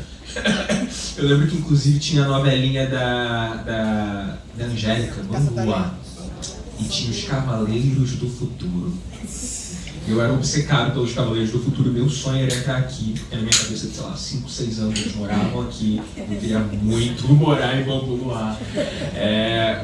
Eu lembro que inclusive tinha a novelinha da Angélica, Vamos Voar. E tinha os Cavaleiros do Futuro. Eu era obcecado pelos Cavaleiros do Futuro. Meu sonho era estar aqui, porque na minha cabeça, sei lá, 5, 6 anos eles moravam aqui. Eu queria muito morar em Bambu Luar.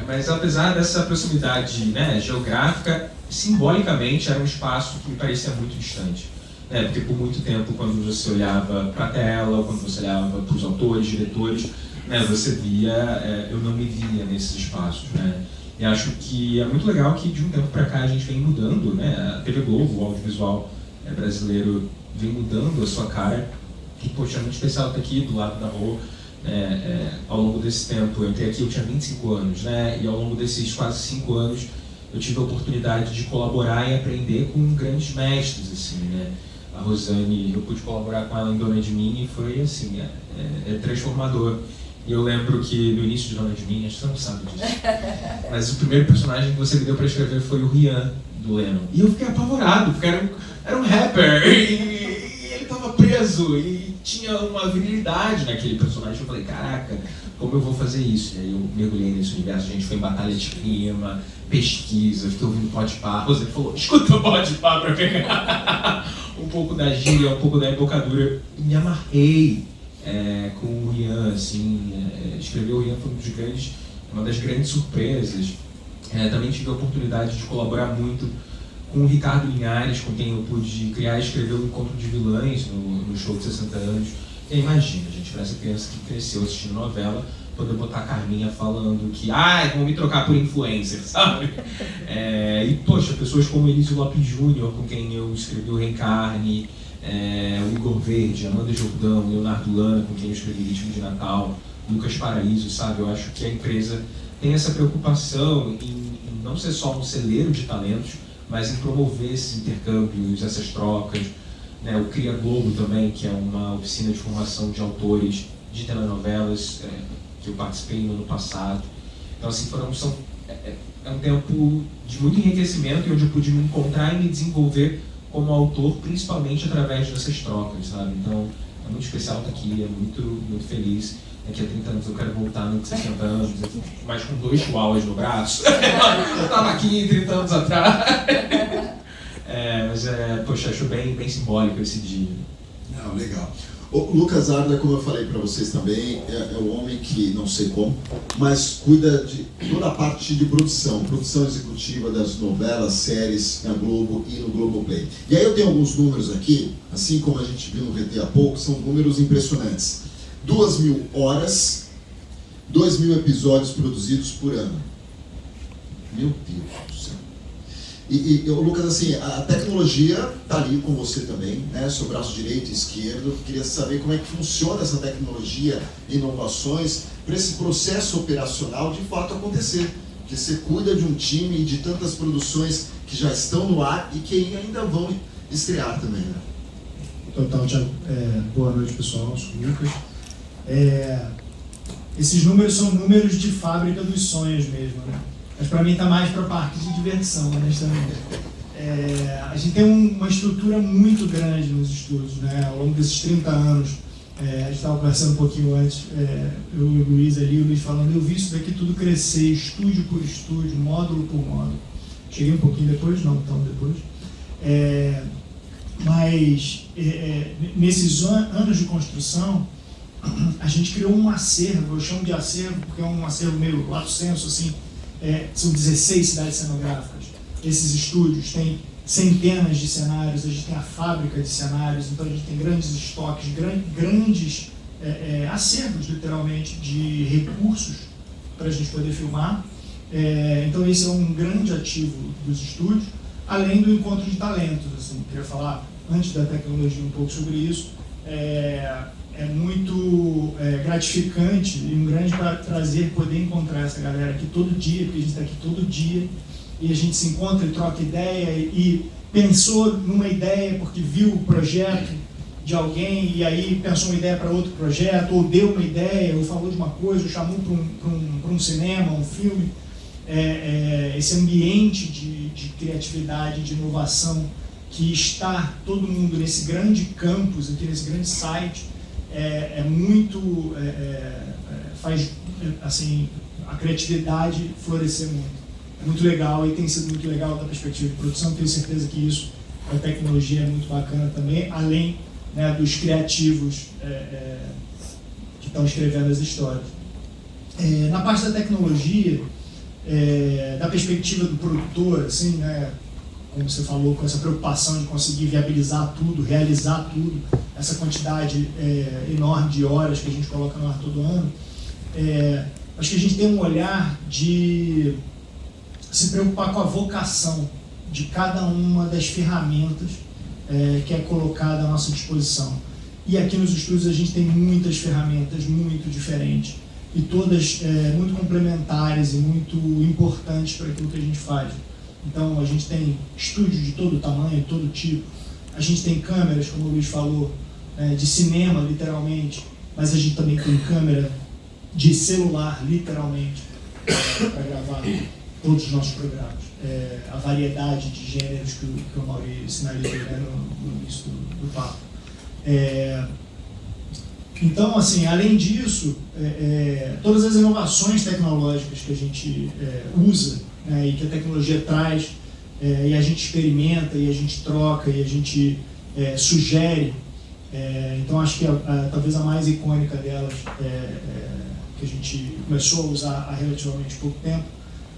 Mas apesar dessa proximidade, né, geográfica, simbolicamente era um espaço que me parecia muito distante. Porque por muito tempo, quando você olhava para a tela, ou quando você olhava para os autores, diretores, né, você via, eu não me via nesses espaços, né? E acho que é muito legal que de um tempo para cá a gente vem mudando, né? A TV Globo, o audiovisual, brasileiro vem mudando a sua cara. E, poxa, é muito especial estar aqui do lado da rua. Ao longo desse tempo, eu entrei aqui, eu tinha 25 anos, né? E ao longo desses quase 5 anos, eu tive a oportunidade de colaborar e aprender com grandes mestres, assim, né? A Rosane, eu pude colaborar com ela em Dona de Mim e foi, assim, transformador. E eu lembro que no início de Dona de Mim, acho que você não sabe disso, mas o primeiro personagem que você me deu para escrever foi o Rian, do Lennon. E eu fiquei apavorado, porque era um rapper, e ele estava preso, e tinha uma virilidade naquele personagem. Eu falei, caraca, como eu vou fazer isso? E aí eu mergulhei nesse universo, a gente foi em batalha de rima, pesquisa, fiquei ouvindo Podpah. A Rosane falou, escuta o Podpah pra pegar um pouco da gíria, um pouco da embocadura. E me amarrei com o Rian, assim, escrever o Rian foi uma das grandes surpresas. Também tive a oportunidade de colaborar muito com o Ricardo Linhares, com quem eu pude criar e escrever o Encontro de Vilãs no show de 60 anos. E imagina, gente, para essa criança que cresceu assistindo novela, poder botar a Carminha falando que vão me trocar por influencer, sabe? E, poxa, pessoas como Elísio Lopes Júnior, com quem eu escrevi o Reencarne, o Igor Verde, Amanda Jordão, Leonardo Lana, com quem eu escrevi Ritmo de Natal, Lucas Paraíso, sabe? Eu acho que a empresa tem essa preocupação em não ser só um celeiro de talentos, mas em promover esses intercâmbios, essas trocas. Né? O Cria Globo também, que é uma oficina de formação de autores de telenovelas, que eu participei no ano passado. Então, assim, é um tempo de muito enriquecimento e onde eu pude me encontrar e me desenvolver como autor, principalmente através dessas trocas, sabe? Então, é muito especial estar aqui, é muito, muito feliz. Daqui a 30 anos eu quero voltar nos 60 anos, mas com 2 chihuahuas no braço. Eu estava aqui 30 anos atrás. Poxa, acho bem simbólico esse dia. Não, legal. O Lucas Ardila, como eu falei para vocês também, é o homem que, não sei como, mas cuida de toda a parte de produção executiva das novelas, séries na Globo e no Globoplay. E aí eu tenho alguns números aqui, assim como a gente viu no VT há pouco, são números impressionantes. 2.000 horas, 2.000 episódios produzidos por ano. Meu Deus do céu. E Lucas, assim, a tecnologia está ali com você também, né? Seu braço direito e esquerdo. Queria saber como é que funciona essa tecnologia, inovações, para esse processo operacional de fato acontecer. Porque você cuida de um time e de tantas produções que já estão no ar e que ainda vão estrear também, né? Total, Thiago. Boa noite, pessoal. Eu sou o Lucas. Esses números são números de fábrica dos sonhos mesmo, né? Mas para mim está mais para a parte de diversão, honestamente. A gente tem uma estrutura muito grande nos estúdios, né? Ao longo desses 30 anos, a gente estava conversando um pouquinho antes, eu e o Luiz ali, o Luiz falando, eu vi isso daqui tudo crescer, estúdio por estúdio, módulo por módulo. Cheguei um pouquinho depois, não tão depois. Mas nesses anos de construção, a gente criou um acervo, eu chamo de acervo porque é um acervo meio lato senso, assim, são 16 cidades cenográficas. Esses estúdios têm centenas de cenários, a gente tem a fábrica de cenários, então a gente tem grandes estoques, grandes acervos, literalmente, de recursos para a gente poder filmar. Então esse é um grande ativo dos estúdios, além do encontro de talentos. Assim, queria falar, antes da tecnologia, um pouco sobre isso. É muito gratificante e um grande prazer poder encontrar essa galera aqui todo dia, porque a gente está aqui todo dia e a gente se encontra e troca ideia e pensou numa ideia porque viu o projeto de alguém e aí pensou uma ideia para outro projeto, ou deu uma ideia, ou falou de uma coisa, ou chamou para um cinema, um filme. Esse ambiente de criatividade, de inovação que está todo mundo nesse grande campus, aqui nesse grande site, faz assim, a criatividade florescer muito. É muito legal e tem sido muito legal da perspectiva de produção. Tenho certeza que isso, a tecnologia é muito bacana também, além, né, dos criativos que estão escrevendo as histórias. Na parte da tecnologia, da perspectiva do produtor, assim, né, como você falou, com essa preocupação de conseguir viabilizar tudo, realizar tudo, essa quantidade enorme de horas que a gente coloca no ar todo ano, acho que a gente tem um olhar de se preocupar com a vocação de cada uma das ferramentas que é colocada à nossa disposição. E aqui nos estúdios a gente tem muitas ferramentas muito diferentes e todas muito complementares e muito importantes para aquilo que a gente faz. Então a gente tem estúdios de todo tamanho, todo tipo. A gente tem câmeras, como o Luiz falou, de cinema, literalmente, mas a gente também tem câmera de celular, literalmente, para gravar todos os nossos programas. A variedade de gêneros que o Mauri sinalizou, né, no início do papo. Então, assim, além disso, todas as inovações tecnológicas que a gente usa, né, e que a tecnologia traz, e a gente experimenta, e a gente troca, e a gente sugere. Então, acho que talvez a mais icônica delas, que a gente começou a usar há relativamente pouco tempo,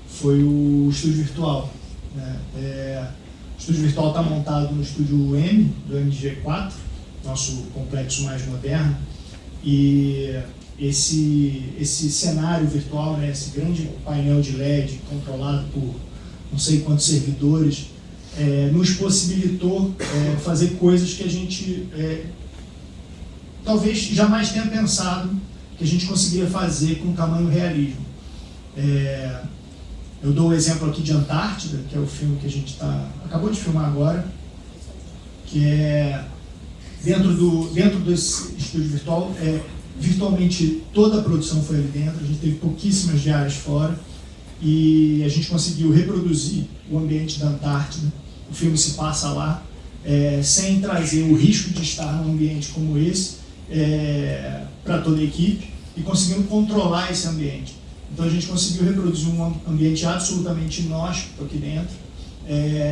foi o estúdio virtual. Né? O estúdio virtual está montado no estúdio M, do MG4, nosso complexo mais moderno, e esse cenário virtual, né, esse grande painel de LED controlado por não sei quantos servidores, nos possibilitou fazer coisas que a gente talvez jamais tenha pensado que a gente conseguiria fazer com tamanho realismo. Eu dou o exemplo aqui de Antártida, que é o filme que a gente acabou de filmar agora, que é dentro desse estúdio virtual, virtualmente toda a produção foi ali dentro, a gente teve pouquíssimas diárias fora, e a gente conseguiu reproduzir o ambiente da Antártida. O filme se passa lá, sem trazer o risco de estar num ambiente como esse para toda a equipe, e conseguimos controlar esse ambiente. Então a gente conseguiu reproduzir um ambiente absolutamente inóspito aqui dentro,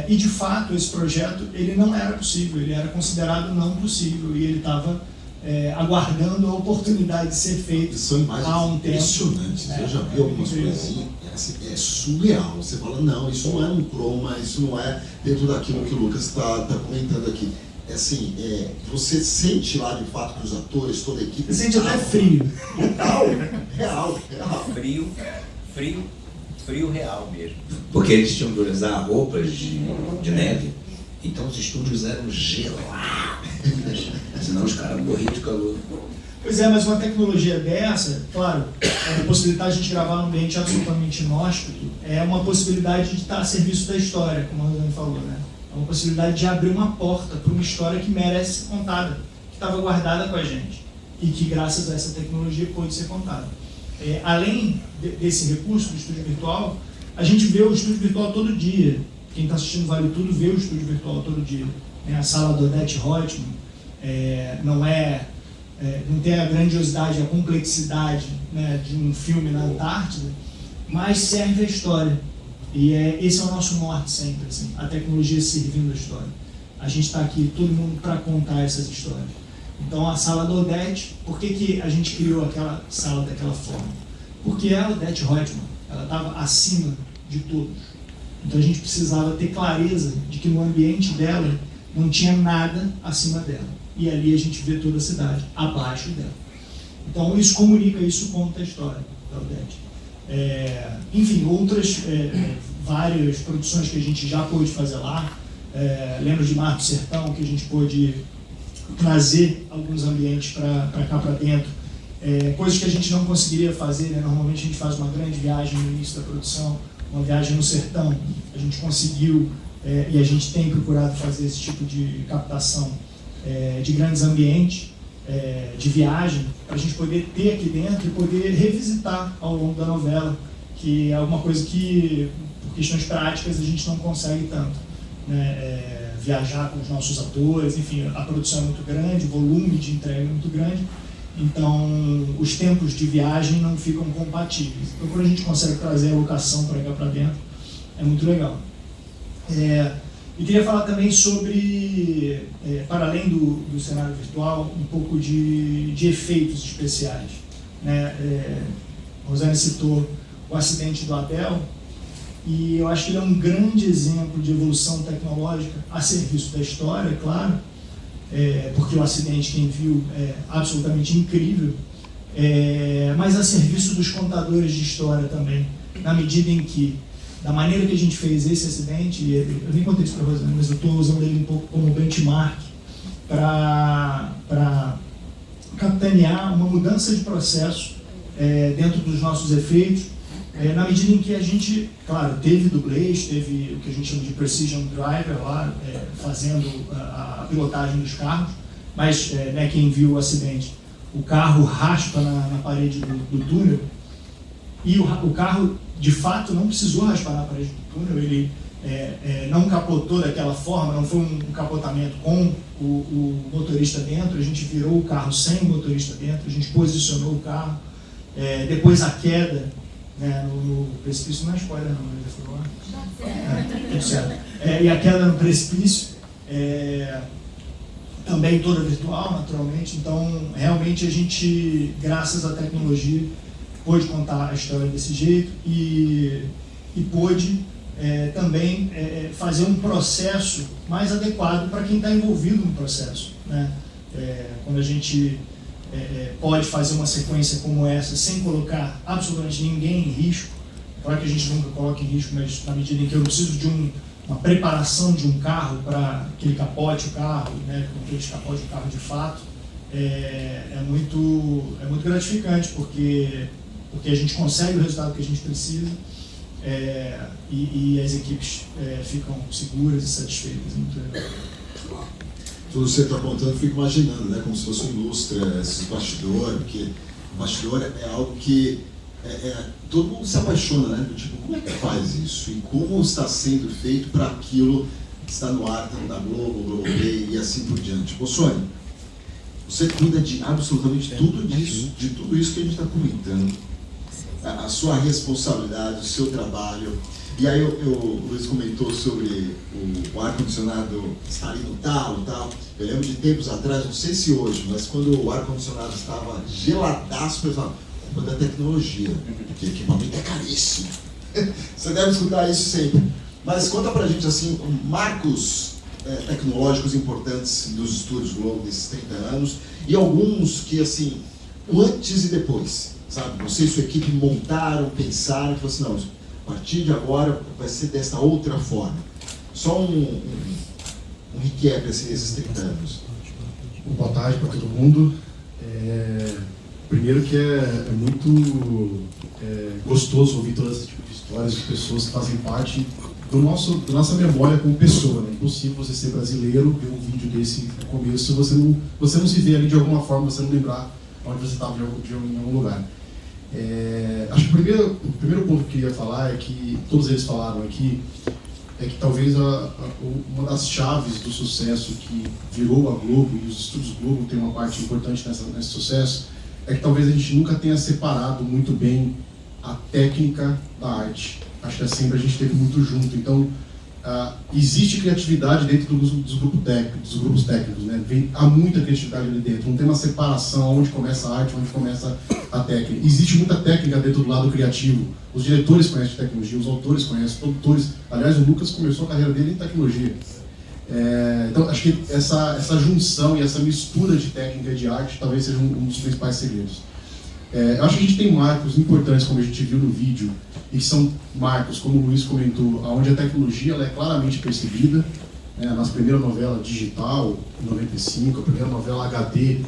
e de fato esse projeto ele não era possível, ele era considerado não possível, e ele estava aguardando a oportunidade de ser feito há um tempo. Impressionante, eu já vi algumas coisinhas, é surreal, você fala, não, isso não é um croma, isso não é dentro daquilo que o Lucas está comentando aqui. Assim, você sente lá de fato que os atores, toda a equipe... Você sente até frio. Real. Frio real mesmo. Porque eles tinham que usar roupas de neve, então os estúdios eram gelados, senão os caras morriam de calor. Pois é, mas uma tecnologia dessa, claro, a possibilidade de a gente gravar num ambiente absolutamente inóspito é uma possibilidade de estar a serviço da história, como a Rosane falou, né? É uma possibilidade de abrir uma porta para uma história que merece ser contada, que estava guardada com a gente e que, graças a essa tecnologia, pôde ser contada. Além desse recurso do estúdio virtual, a gente vê o estúdio virtual todo dia. Quem está assistindo Vale Tudo vê o estúdio virtual todo dia. A sala do Odete Roitman não tem a grandiosidade, a complexidade, né, de um filme na Antártida, mas serve a história. E esse é o nosso norte sempre, assim, a tecnologia servindo a história. A gente está aqui, todo mundo, para contar essas histórias. Então, a sala do Odete, por que a gente criou aquela sala daquela forma? Porque é a Odete Roitman, ela estava acima de todos. Então, a gente precisava ter clareza de que no ambiente dela não tinha nada acima dela. E ali a gente vê toda a cidade, abaixo dela. Então, isso comunica, isso conta a história da Odete. Enfim, outras várias produções que a gente já pôde fazer lá. Lembro de Mar do Sertão, que a gente pôde trazer alguns ambientes para cá para dentro. Coisas que a gente não conseguiria fazer, né? Normalmente a gente faz uma grande viagem no início da produção, uma viagem no sertão. A gente conseguiu, e a gente tem procurado fazer esse tipo de captação de grandes ambientes, de viagem, para a gente poder ter aqui dentro e poder revisitar ao longo da novela, que é alguma coisa que, por questões práticas, a gente não consegue tanto, né? Viajar com os nossos atores, enfim, a produção é muito grande, o volume de entrega é muito grande, então os tempos de viagem não ficam compatíveis. Então, quando a gente consegue trazer a locação para cá para dentro, é muito legal. E queria falar também sobre, para além do cenário virtual, um pouco de efeitos especiais, né? A Rosane citou o acidente do Abel, e eu acho que ele é um grande exemplo de evolução tecnológica a serviço da história, claro, porque o acidente, quem viu, é absolutamente incrível, mas a serviço dos contadores de história também, na medida em que da maneira que a gente fez esse acidente, e eu nem contei isso para a Rosana, mas eu estou usando ele um pouco como benchmark para capitanear uma mudança de processo dentro dos nossos efeitos, na medida em que a gente, claro, teve dublês, teve o que a gente chama de precision driver lá, fazendo a pilotagem dos carros, mas quem viu o acidente, o carro raspa na parede do túnel, e o carro, de fato, não precisou raspar na parede do túnel, ele não capotou daquela forma, não foi um capotamento com o motorista dentro, a gente virou o carro sem o motorista dentro, a gente posicionou o carro, depois a queda no precipício, não é spoiler não, mas já foi lá. Tudo certo. E a queda no precipício, também toda virtual, naturalmente, então realmente a gente, graças à tecnologia, pôde contar a história desse jeito e pôde também fazer um processo mais adequado para quem está envolvido no processo, né? Quando a gente pode fazer uma sequência como essa sem colocar absolutamente ninguém em risco, claro que a gente nunca coloca em risco, mas na medida em que eu preciso de uma preparação de um carro para que ele capote o carro, né, que ele capote o carro de fato, é muito gratificante, porque a gente consegue o resultado que a gente precisa e as equipes ficam seguras e satisfeitas. Muito legal. Tudo que você está apontando, eu fico imaginando, né, como se fosse um ilustra, esses bastidores, porque o bastidor é algo que todo mundo se apaixona, né? Tipo, como é que faz isso? E como está sendo feito para aquilo que está no ar, tanto da Globo, Globoplay e assim por diante. Ô, Sônia, você cuida de absolutamente tudo disso, de tudo isso que a gente está comentando. A sua responsabilidade, o seu trabalho. E aí o Luiz comentou sobre o ar-condicionado estar ali no talo e tal. Eu lembro de tempos atrás, não sei se hoje, mas quando o ar-condicionado estava geladaço, eu falava, culpa da tecnologia, porque equipamento é caríssimo. Você deve escutar isso sempre. Mas conta pra gente, assim, marcos tecnológicos importantes dos estúdios Globo desses 30 anos e alguns que, assim, o antes e depois, sabe? Você e sua equipe montaram, pensaram, e falaram assim, não, a partir de agora vai ser desta outra forma. Só um recap, assim, desses 30 anos. Boa tarde para todo mundo. Primeiro que é muito gostoso ouvir todo esse tipo de histórias de pessoas que fazem parte da nossa memória como pessoa, né? É impossível você ser brasileiro, ver um vídeo desse no começo, você não se vê ali de alguma forma, você não lembrar onde você estava em algum lugar. Acho que o primeiro ponto que eu queria falar é que, todos eles falaram aqui, é que talvez uma das chaves do sucesso que virou a Globo, e os estúdios Globo tem uma parte importante nesse sucesso, é que talvez a gente nunca tenha separado muito bem a técnica da arte. Acho que sempre a gente esteve muito junto. Então, existe criatividade dentro dos grupos técnicos, né? Há muita criatividade ali dentro. Não tem uma separação onde começa a arte, onde começa a técnica. Existe muita técnica dentro do lado criativo. Os diretores conhecem tecnologia, os autores conhecem, os produtores. Aliás, o Lucas começou a carreira dele em tecnologia. Então, acho que essa junção e essa mistura de técnica e de arte talvez seja um dos principais segredos. Eu acho que a gente tem marcos importantes, como a gente viu no vídeo, e que são marcos, como o Luiz comentou, onde a tecnologia ela é claramente percebida. Nossa primeira novela digital, em 95, a primeira novela HD,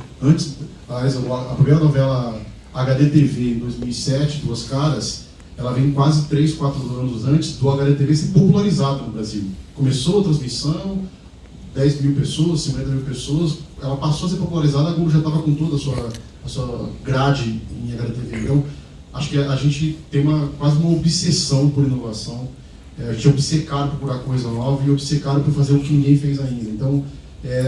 a primeira novela HD TV em 2007, Duas Caras, ela vem quase 3, 4 anos antes do HD TV ser popularizado no Brasil. Começou a transmissão, 10 mil pessoas, 50 mil pessoas, ela passou a ser popularizada, a Globo já estava com toda a sua grade em HD TV. Então, acho que a gente tem quase uma obsessão por inovação, a gente é obcecado por procurar coisa nova e obcecado por fazer o que ninguém fez ainda. Então,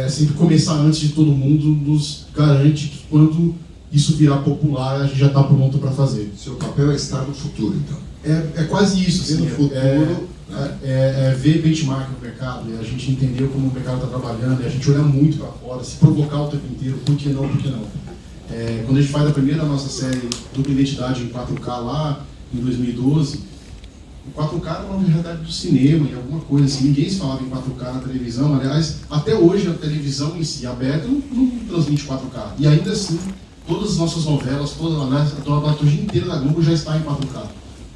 sempre começar antes de todo mundo nos garante que quando isso virar popular, a gente já está pronto para fazer. Seu papel é estar no futuro, então. É quase isso, assim, no futuro. Ver benchmark no mercado, e a gente entender como o mercado está trabalhando, e a gente olhar muito para fora, se provocar o tempo inteiro, por que não, por que não. Quando a gente faz a primeira nossa série Dupla Identidade em 4K lá, em 2012, o 4K era uma realidade do cinema, e alguma coisa assim, ninguém se falava em 4K na televisão. Aliás, até hoje a televisão em si, aberta, não transmite 4K. E ainda assim, todas as nossas novelas, toda a dramaturgia inteira da Globo já está em 4K.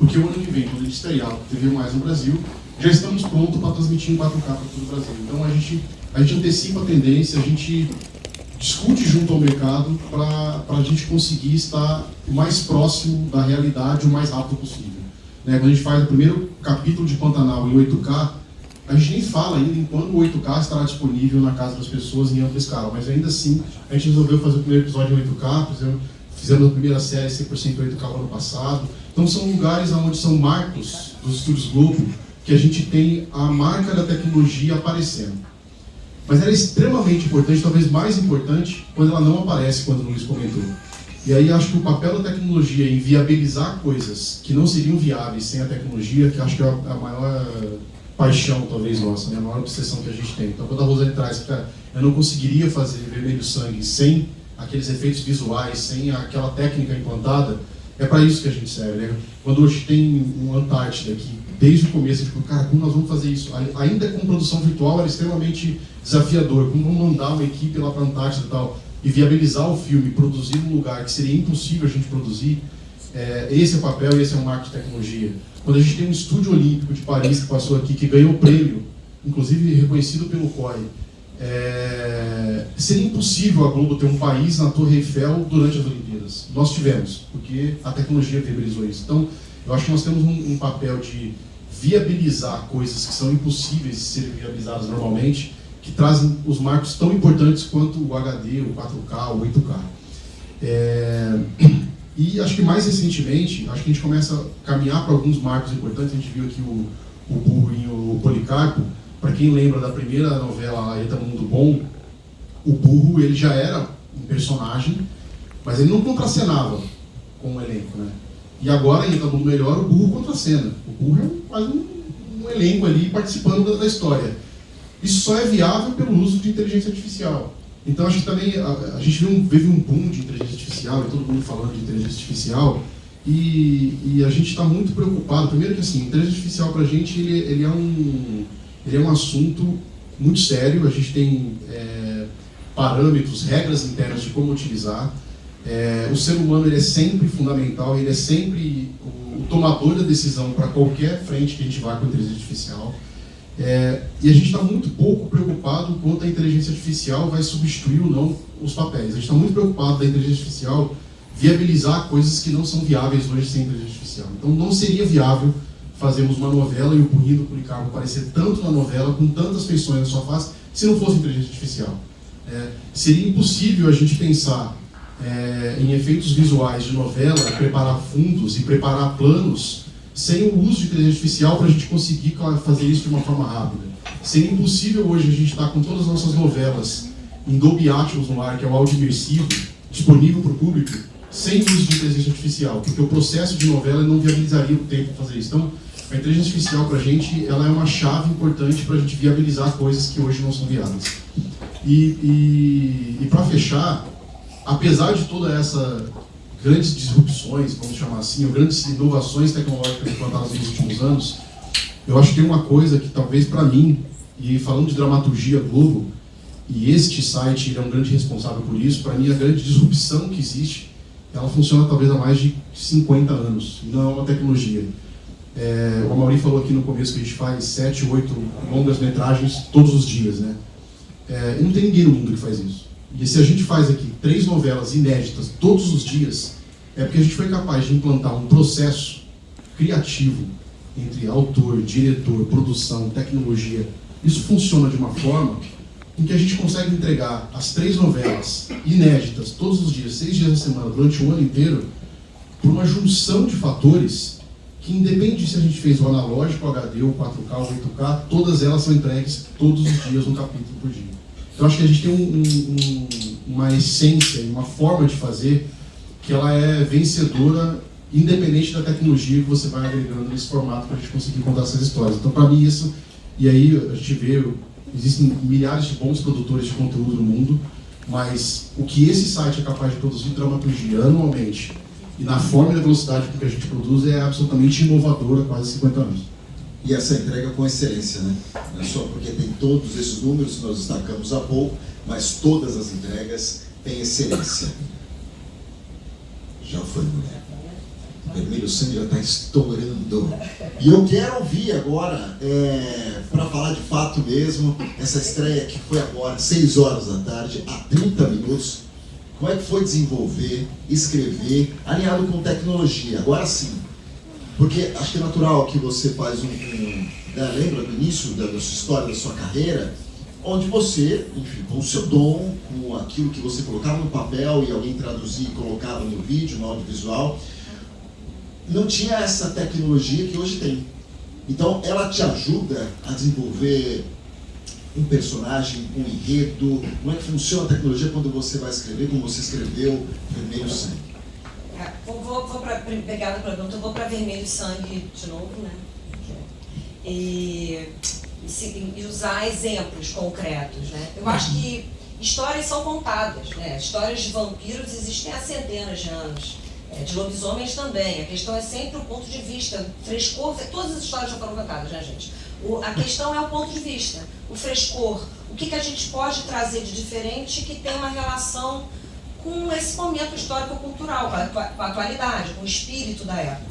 porque o ano que vem, quando a gente estrear o TV Mais no Brasil, já estamos prontos para transmitir em 4K para todo o Brasil. Então a gente antecipa a tendência, a gente discute junto ao mercado para a gente conseguir estar o mais próximo da realidade o mais rápido possível. Né? Quando a gente faz o primeiro capítulo de Pantanal em 8K, a gente nem fala ainda em quando o 8K estará disponível na casa das pessoas em ampla escala, mas ainda assim a gente resolveu fazer o primeiro episódio em 8K, fizemos a primeira série 100% 8K no ano passado. Então são lugares onde são marcos dos Estúdios Globo que a gente tem a marca da tecnologia aparecendo. Mas ela é extremamente importante, talvez mais importante, quando ela não aparece, quando o Luiz comentou. E aí acho que o papel da tecnologia em viabilizar coisas que não seriam viáveis sem a tecnologia, que acho que é a maior paixão, talvez, nossa, né? A maior obsessão que a gente tem. Então quando a Rosane traz, cara, eu não conseguiria fazer Vermelho Sangue sem aqueles efeitos visuais, sem aquela técnica implantada, é para isso que a gente serve, né? Quando hoje tem um Antártida aqui, desde o começo, tipo, cara, como nós vamos fazer isso? Ainda com produção virtual era extremamente desafiador, como vamos mandar uma equipe lá para a Antártida e tal, e viabilizar o filme, produzir num lugar que seria impossível a gente produzir, esse é o papel e esse é o marketing de tecnologia. Quando a gente tem um estúdio olímpico de Paris que passou aqui, que ganhou o prêmio, inclusive reconhecido pelo COI, seria impossível a Globo ter um país na Torre Eiffel durante as Olimpíadas. Nós tivemos, porque a tecnologia viabilizou isso. Então, eu acho que nós temos um papel de viabilizar coisas que são impossíveis de serem viabilizadas normalmente, que trazem os marcos tão importantes quanto o HD, o 4K, o 8K. E acho que mais recentemente, acho que a gente começa a caminhar para alguns marcos importantes. A gente viu aqui o Burro e o Policarpo. Para quem lembra da primeira novela, Eita Mundo Bom, o Burro ele já era um personagem, mas ele não contracenava com o elenco, né? E agora, em Eita Mundo Melhor, o Burro contracena. O Burro é quase um elenco ali participando da história. Isso só é viável pelo uso de inteligência artificial. Então acho que também a gente vive um boom de inteligência artificial, e todo mundo falando de inteligência artificial, e a gente está muito preocupado. Primeiro que assim, inteligência artificial para a gente ele é um assunto muito sério. A gente tem parâmetros, regras internas de como utilizar. O ser humano ele é sempre fundamental, ele é sempre o tomador da decisão para qualquer frente que a gente vá com a inteligência artificial. E a gente está muito pouco preocupado quanto a inteligência artificial vai substituir ou não os papéis. A gente está muito preocupado da inteligência artificial viabilizar coisas que não são viáveis hoje sem inteligência artificial. Então não seria viável fazermos uma novela e o Burrinho do Policarpo aparecer tanto na novela, com tantas feições na sua face, se não fosse inteligência artificial. Seria impossível a gente pensar em efeitos visuais de novela, preparar fundos e preparar planos sem o uso de inteligência artificial para a gente conseguir fazer isso de uma forma rápida. Seria impossível hoje a gente estar com todas as nossas novelas em Dolby Atmos no ar, que é o áudio imersivo, disponível para o público, sem uso de inteligência artificial, porque o processo de novela não viabilizaria o tempo para fazer isso. Então, a inteligência artificial para a gente ela é uma chave importante para a gente viabilizar coisas que hoje não são viáveis. E para fechar, apesar de toda essa grandes disrupções, vamos chamar assim, ou grandes inovações tecnológicas implantadas nos últimos anos, eu acho que tem uma coisa que talvez para mim, e falando de dramaturgia Globo, e este site é um grande responsável por isso, para mim a grande disrupção que existe, ela funciona talvez há mais de 50 anos, não é uma tecnologia. O Amaury falou aqui no começo que a gente faz 7, 8 longas-metragens todos os dias, né? E não tem ninguém no mundo que faz isso. E se a gente faz aqui 3 novelas inéditas todos os dias, é porque a gente foi capaz de implantar um processo criativo entre autor, diretor, produção, tecnologia. Isso funciona de uma forma em que a gente consegue entregar as 3 novelas inéditas todos os dias, 6 dias na semana, durante o ano inteiro, por uma junção de fatores que, independe se a gente fez o analógico, o HD, o 4K, o 8K, todas elas são entregues todos os dias, um capítulo por dia. Então acho que a gente tem uma essência, uma forma de fazer que ela é vencedora, independente da tecnologia que você vai agregando nesse formato para a gente conseguir contar essas histórias. Então para mim isso, e aí a gente vê, existem milhares de bons produtores de conteúdo no mundo, mas o que esse site é capaz de produzir dramaturgia anualmente e na forma e na velocidade com que a gente produz é absolutamente inovador há quase 50 anos. E essa entrega com excelência, né? Não é só porque tem todos esses números que nós destacamos há pouco, mas todas as entregas têm excelência. Já foi, mulher. Vermelho Sangue já está estourando. E eu quero ouvir agora, para falar de fato mesmo, essa estreia que foi agora, 6 horas da tarde, há 30 minutos. Como é que foi desenvolver, escrever, alinhado com tecnologia? Agora sim. Porque acho que é natural que você faz lembra do início da sua história, da sua carreira, onde você, enfim, com o seu dom, com aquilo que você colocava no papel e alguém traduzia e colocava no vídeo, no audiovisual, não tinha essa tecnologia que hoje tem. Então, ela te ajuda a desenvolver um personagem, um enredo. Como é que funciona a tecnologia quando você vai escrever, como você escreveu Vermelho Sangue? Obrigada pela pergunta. Eu vou para Vermelho Sangue de novo, né? E usar exemplos concretos, né? Eu acho que histórias são contadas, né? Histórias de vampiros existem há centenas de anos. De lobisomens também. A questão é sempre o ponto de vista, frescor. Todas as histórias já foram contadas, né, gente? A questão é o ponto de vista, o frescor. O que a gente pode trazer de diferente que tem uma relação com esse momento histórico-cultural, com a atualidade, com o espírito da época.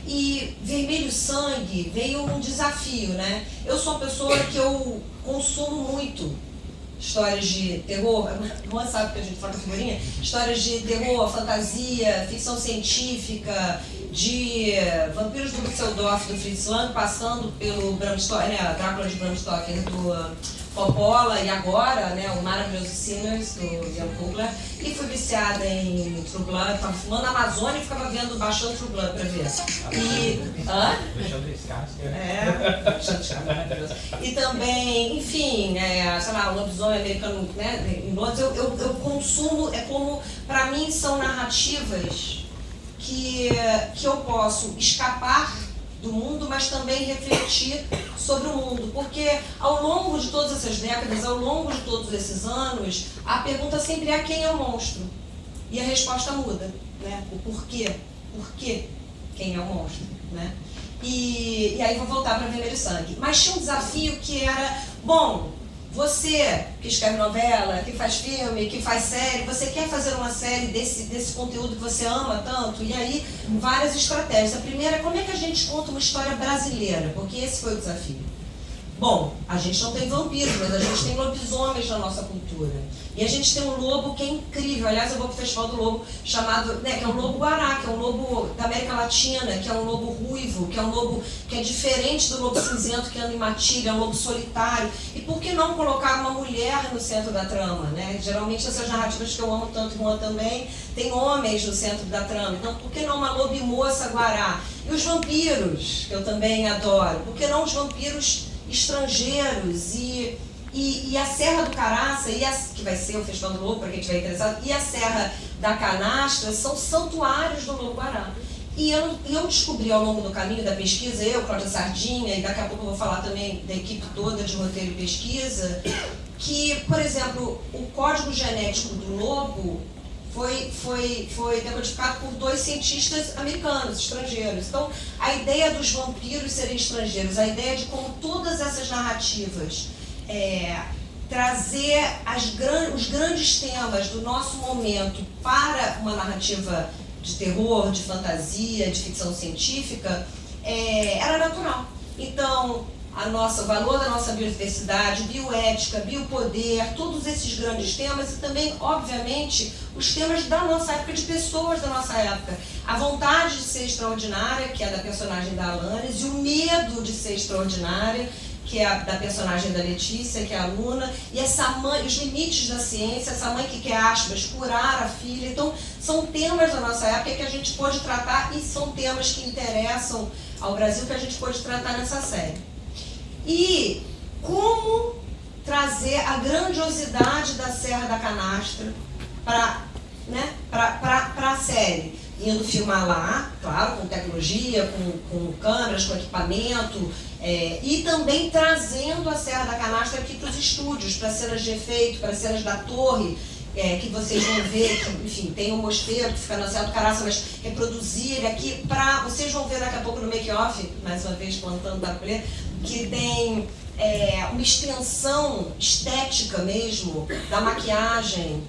E Vermelho Sangue veio um desafio, né? Eu sou uma pessoa que eu consumo muito histórias de terror, não sabe que a gente fala com figurinha, histórias de terror, fantasia, ficção científica, de Vampiros do Düsseldorf, do Fritz Lang, passando pelo Bram Stoker, né, Drácula de Bram Stoker, do Coppola, e agora, né, o maravilhoso Sinners, do Ian Coogler, e fui viciada em True Blood, estava fumando na Amazônia e ficava baixando True Blood para ver. E também, enfim, sei lá, o lobisomem americano, né, em Londres, eu consumo, para mim são narrativas que eu posso escapar do mundo, mas também refletir sobre o mundo, porque ao longo de todas essas décadas, ao longo de todos esses anos, a pergunta sempre é quem é o monstro? E a resposta muda, né? O porquê? Por quê? Quem é o monstro, né? E aí vou voltar para Vermelho Sangue. Mas tinha um desafio que era, bom, você que escreve novela, que faz filme, que faz série, você quer fazer uma série desse conteúdo que você ama tanto? E aí, várias estratégias. A primeira é como é que a gente conta uma história brasileira, porque esse foi o desafio. Bom, a gente não tem vampiros, mas a gente tem lobisomens na nossa cultura. E a gente tem um lobo que é incrível. Aliás, eu vou pro Festival do Lobo, chamado, né, que é um lobo guará, que é um lobo da América Latina, que é um lobo ruivo, que é um lobo que é diferente do lobo cinzento que anda em matilha, é um lobo solitário. E por que não colocar uma mulher no centro da trama, né? Geralmente essas narrativas que eu amo tanto, e Juan também, tem homens no centro da trama. Então, por que não uma lobimoça guará? E os vampiros, que eu também adoro. Por que não os vampiros estrangeiros? E a Serra do Caraça, que vai ser o Festival do Lobo, para quem estiver interessado, e a Serra da Canastra são santuários do Lobo-Guará. E eu descobri ao longo do caminho da pesquisa, Cláudia Sardinha, e daqui a pouco eu vou falar também da equipe toda de roteiro e pesquisa, que, por exemplo, o código genético do lobo foi decodificado por 2 cientistas americanos, estrangeiros. Então, a ideia dos vampiros serem estrangeiros, a ideia de como todas essas narrativas trazer os grandes temas do nosso momento para uma narrativa de terror, de fantasia, de ficção científica, era natural. Então, o valor da nossa biodiversidade, bioética, biopoder, todos esses grandes temas e também, obviamente, os temas da nossa época, de pessoas da nossa época. A vontade de ser extraordinária, que é da personagem da Alanis, e o medo de ser extraordinária, que é da personagem da Letícia, que é a aluna, e essa mãe, os limites da ciência, essa mãe que quer, aspas, curar a filha. Então, são temas da nossa época que a gente pôde tratar e são temas que interessam ao Brasil que a gente pôde tratar nessa série. E como trazer a grandiosidade da Serra da Canastra para a série? Indo filmar lá, claro, com tecnologia, com câmeras, com equipamento, e também trazendo a Serra da Canastra aqui para os estúdios, para cenas de efeito, para cenas da torre, que vocês vão ver, que, enfim, tem um mosteiro que fica na Serra do Caraça, mas reproduzir aqui para... Vocês vão ver daqui a pouco no make-off, mais uma vez plantando da colher, que tem uma extensão estética mesmo da maquiagem,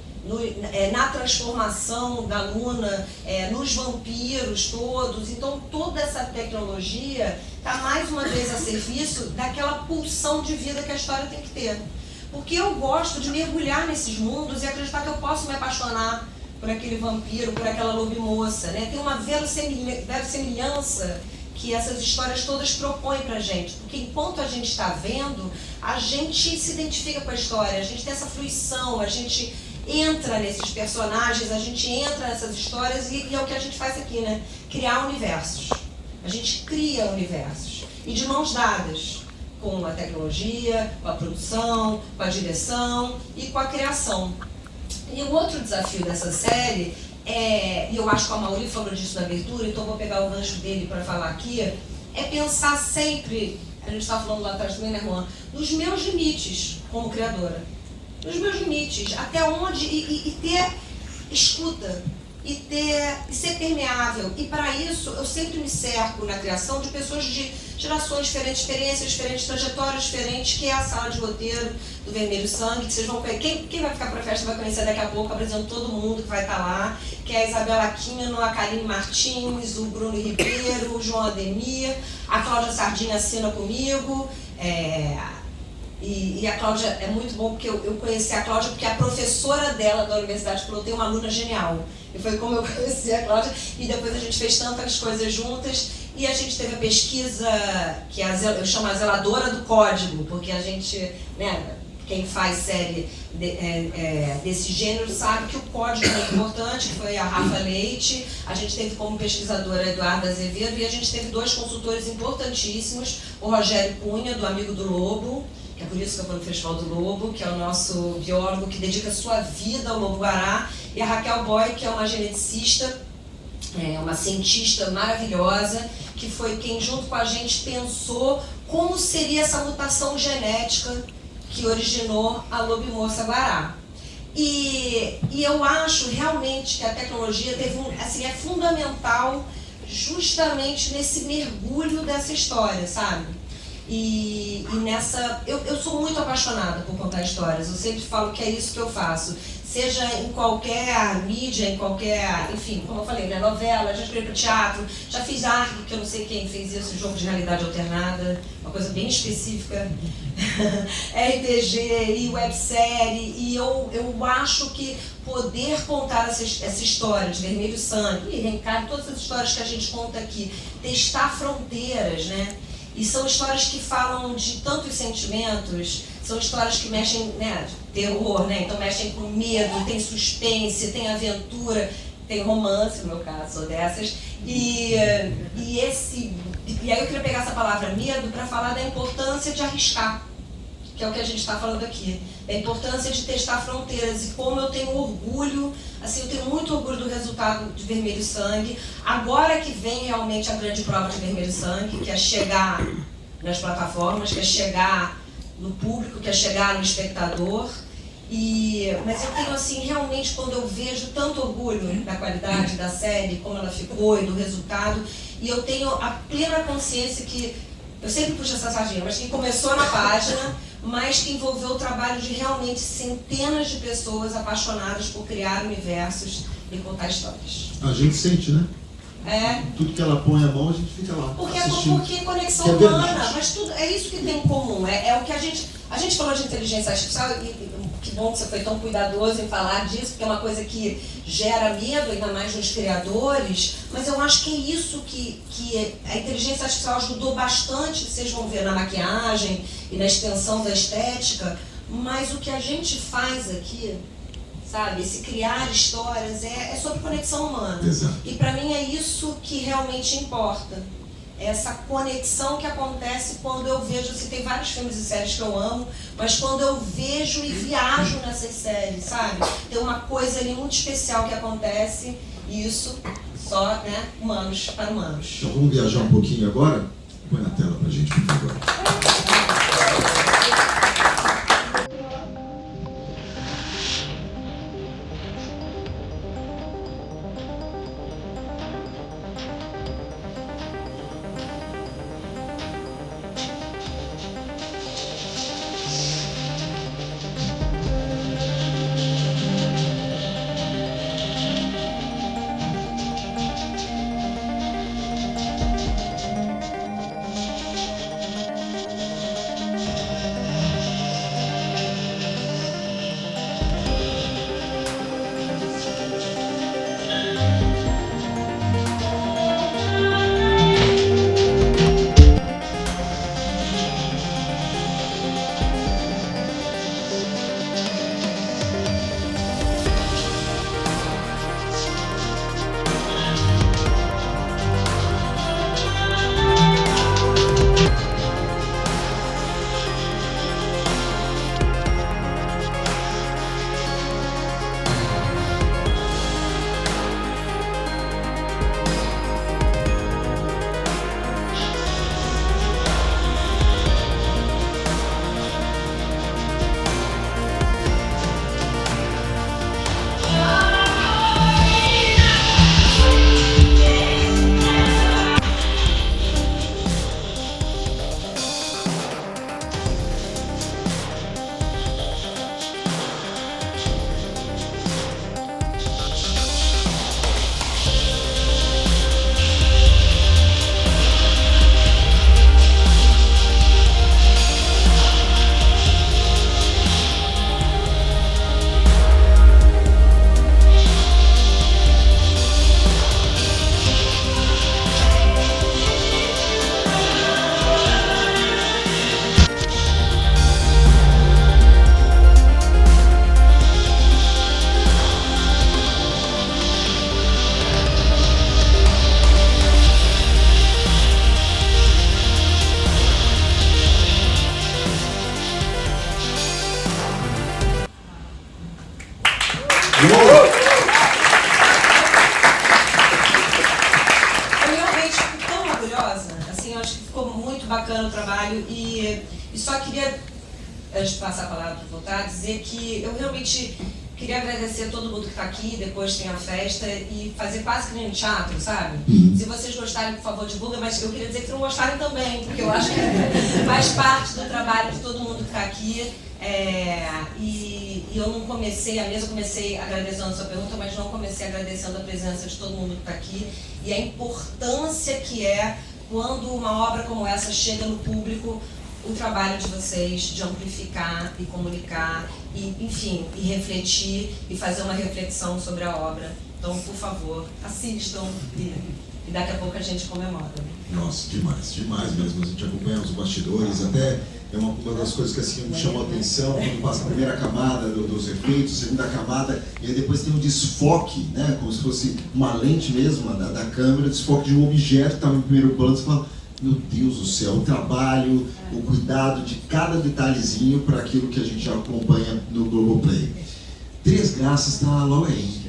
na transformação da Luna, nos vampiros todos. Então toda essa tecnologia está mais uma vez a serviço daquela pulsão de vida que a história tem que ter. Porque eu gosto de mergulhar nesses mundos e acreditar que eu posso me apaixonar por aquele vampiro, por aquela lobimoça, né? Tem uma verossimilhança que essas histórias todas propõem pra gente, porque enquanto a gente está vendo, a gente se identifica com a história, a gente tem essa fruição, a gente entra nesses personagens, a gente entra nessas histórias e é o que a gente faz aqui, né? Criar universos. A gente cria universos. E de mãos dadas com a tecnologia, com a produção, com a direção e com a criação. E o outro desafio dessa série e eu acho que a Mauri falou disso na abertura, então vou pegar o gancho dele para falar aqui, é pensar sempre, a gente estava falando lá atrás também, né, Juan, nos meus limites como criadora. Nos meus limites, até onde, e ter escuta, e ser permeável. E para isso, eu sempre me cerco na criação de pessoas de gerações diferentes, experiências diferentes, trajetórias diferentes, que é a sala de roteiro do Vermelho Sangue, que vocês vão conhecer. Quem vai ficar para a festa vai conhecer daqui a pouco, apresentando todo mundo que vai estar lá, que é a Isabela Aquino, a Karine Martins, o Bruno Ribeiro, o João Ademir, a Cláudia Sardinha assina comigo, e a Cláudia, é muito bom porque eu conheci a Cláudia porque a professora dela da universidade falou, tem uma aluna genial. E foi como eu conheci a Cláudia, e depois a gente fez tantas coisas juntas, e a gente teve a pesquisa, que eu chamo a zeladora do código, porque a gente, né, quem faz série desse gênero sabe que o código é importante, foi a Rafa Leite, a gente teve como pesquisadora a Eduarda Azevedo, e a gente teve 2 consultores importantíssimos, o Rogério Cunha, do Amigo do Lobo, que é por isso que eu vou no Festival do Lobo, que é o nosso biólogo que dedica sua vida ao lobo-guará, e a Raquel Boy, que é uma geneticista, uma cientista maravilhosa, que foi quem junto com a gente pensou como seria essa mutação genética que originou a lobimoça-guará. E eu acho realmente que a tecnologia é fundamental justamente nesse mergulho dessa história, sabe? E nessa... Eu sou muito apaixonada por contar histórias, eu sempre falo que é isso que eu faço. Seja em qualquer mídia, em qualquer... Enfim, como eu falei, né, novela, já escrevi para teatro, já fiz ARC, que eu não sei quem fez isso, jogo de realidade alternada, uma coisa bem específica, RPG e websérie, e eu acho que poder contar essa história de Vermelho Sangue, e Reencarne, todas as histórias que a gente conta aqui, testar fronteiras, né? E são histórias que falam de tantos sentimentos, são histórias que mexem, né, terror, né? Então mexem com medo, tem suspense, tem aventura, tem romance, no meu caso, sou dessas. E aí eu queria pegar essa palavra medo para falar da importância de arriscar, que é o que a gente está falando aqui. A importância de testar fronteiras e como eu tenho orgulho, assim, eu tenho muito orgulho do resultado de Vermelho Sangue. Agora que vem realmente a grande prova de Vermelho Sangue, que é chegar nas plataformas, que é chegar no público, que é chegar no espectador. Mas eu tenho, assim, realmente, quando eu vejo tanto orgulho da qualidade da série, como ela ficou e do resultado, e eu tenho a plena consciência que, eu sempre puxo essa sardinha, mas que começou na página, mas que envolveu o trabalho de realmente centenas de pessoas apaixonadas por criar universos e contar histórias. A gente sente, né? É. Tudo que ela põe a mão, a gente fica lá assistindo. Porque é conexão humana, mas tudo, é isso que tem em comum. É o que a gente falou de inteligência artificial, e que bom que você foi tão cuidadoso em falar disso, porque é uma coisa que gera medo, ainda mais nos criadores, mas eu acho que é isso que a inteligência artificial ajudou bastante, vocês vão ver na maquiagem e na extensão da estética, mas o que a gente faz aqui, sabe, esse criar histórias é sobre conexão humana. Exato. E para mim é isso que realmente importa. Essa conexão que acontece quando eu vejo, assim, tem vários filmes e séries que eu amo, mas quando eu vejo e viajo nessas séries, sabe? Tem uma coisa ali muito especial que acontece, e isso só, né, humanos para humanos. Então vamos viajar um pouquinho agora? Põe na tela pra gente, por favor. bacana o trabalho e só queria, antes de passar a palavra para voltar, dizer que eu realmente queria agradecer a todo mundo que está aqui, depois tem a festa, e fazer quase que nem um teatro, sabe? Se vocês gostarem, por favor, divulguem, mas eu queria dizer que não gostarem também, porque eu acho que faz parte do trabalho de todo mundo que está aqui. E eu não comecei a mesa, eu comecei agradecendo a sua pergunta, mas não comecei agradecendo a presença de todo mundo que está aqui e a importância que é quando uma obra como essa chega no público, o trabalho de vocês de amplificar e comunicar e, enfim, e refletir e fazer uma reflexão sobre a obra. Então, por favor, assistam e daqui a pouco a gente comemora. Nossa, demais, demais mesmo. A gente acompanha os bastidores, até é uma das coisas que assim me chamou a atenção, quando passa a primeira camada dos efeitos, a segunda camada, e aí depois tem um desfoque, né, como se fosse uma lente mesmo da câmera, desfoque de um objeto que estava em primeiro plano, você fala, meu Deus do céu, o trabalho, o cuidado de cada detalhezinho para aquilo que a gente já acompanha no Globoplay. Três Graças está logo aí.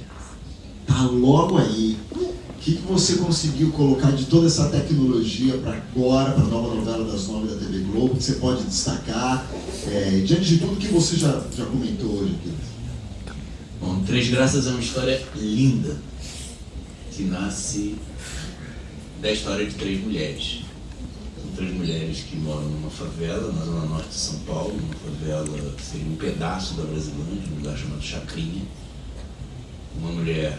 Está logo aí. O que você conseguiu colocar de toda essa tecnologia para agora, para a nova novela das 9 da TV Globo, que você pode destacar, diante de tudo que você já comentou hoje aqui? Bom, Três Graças é uma história linda, que nasce da história de três mulheres. São três mulheres que moram numa favela, na zona norte de São Paulo, uma favela que seria um pedaço da Brasilândia, um lugar chamado Chacrinha. Uma mulher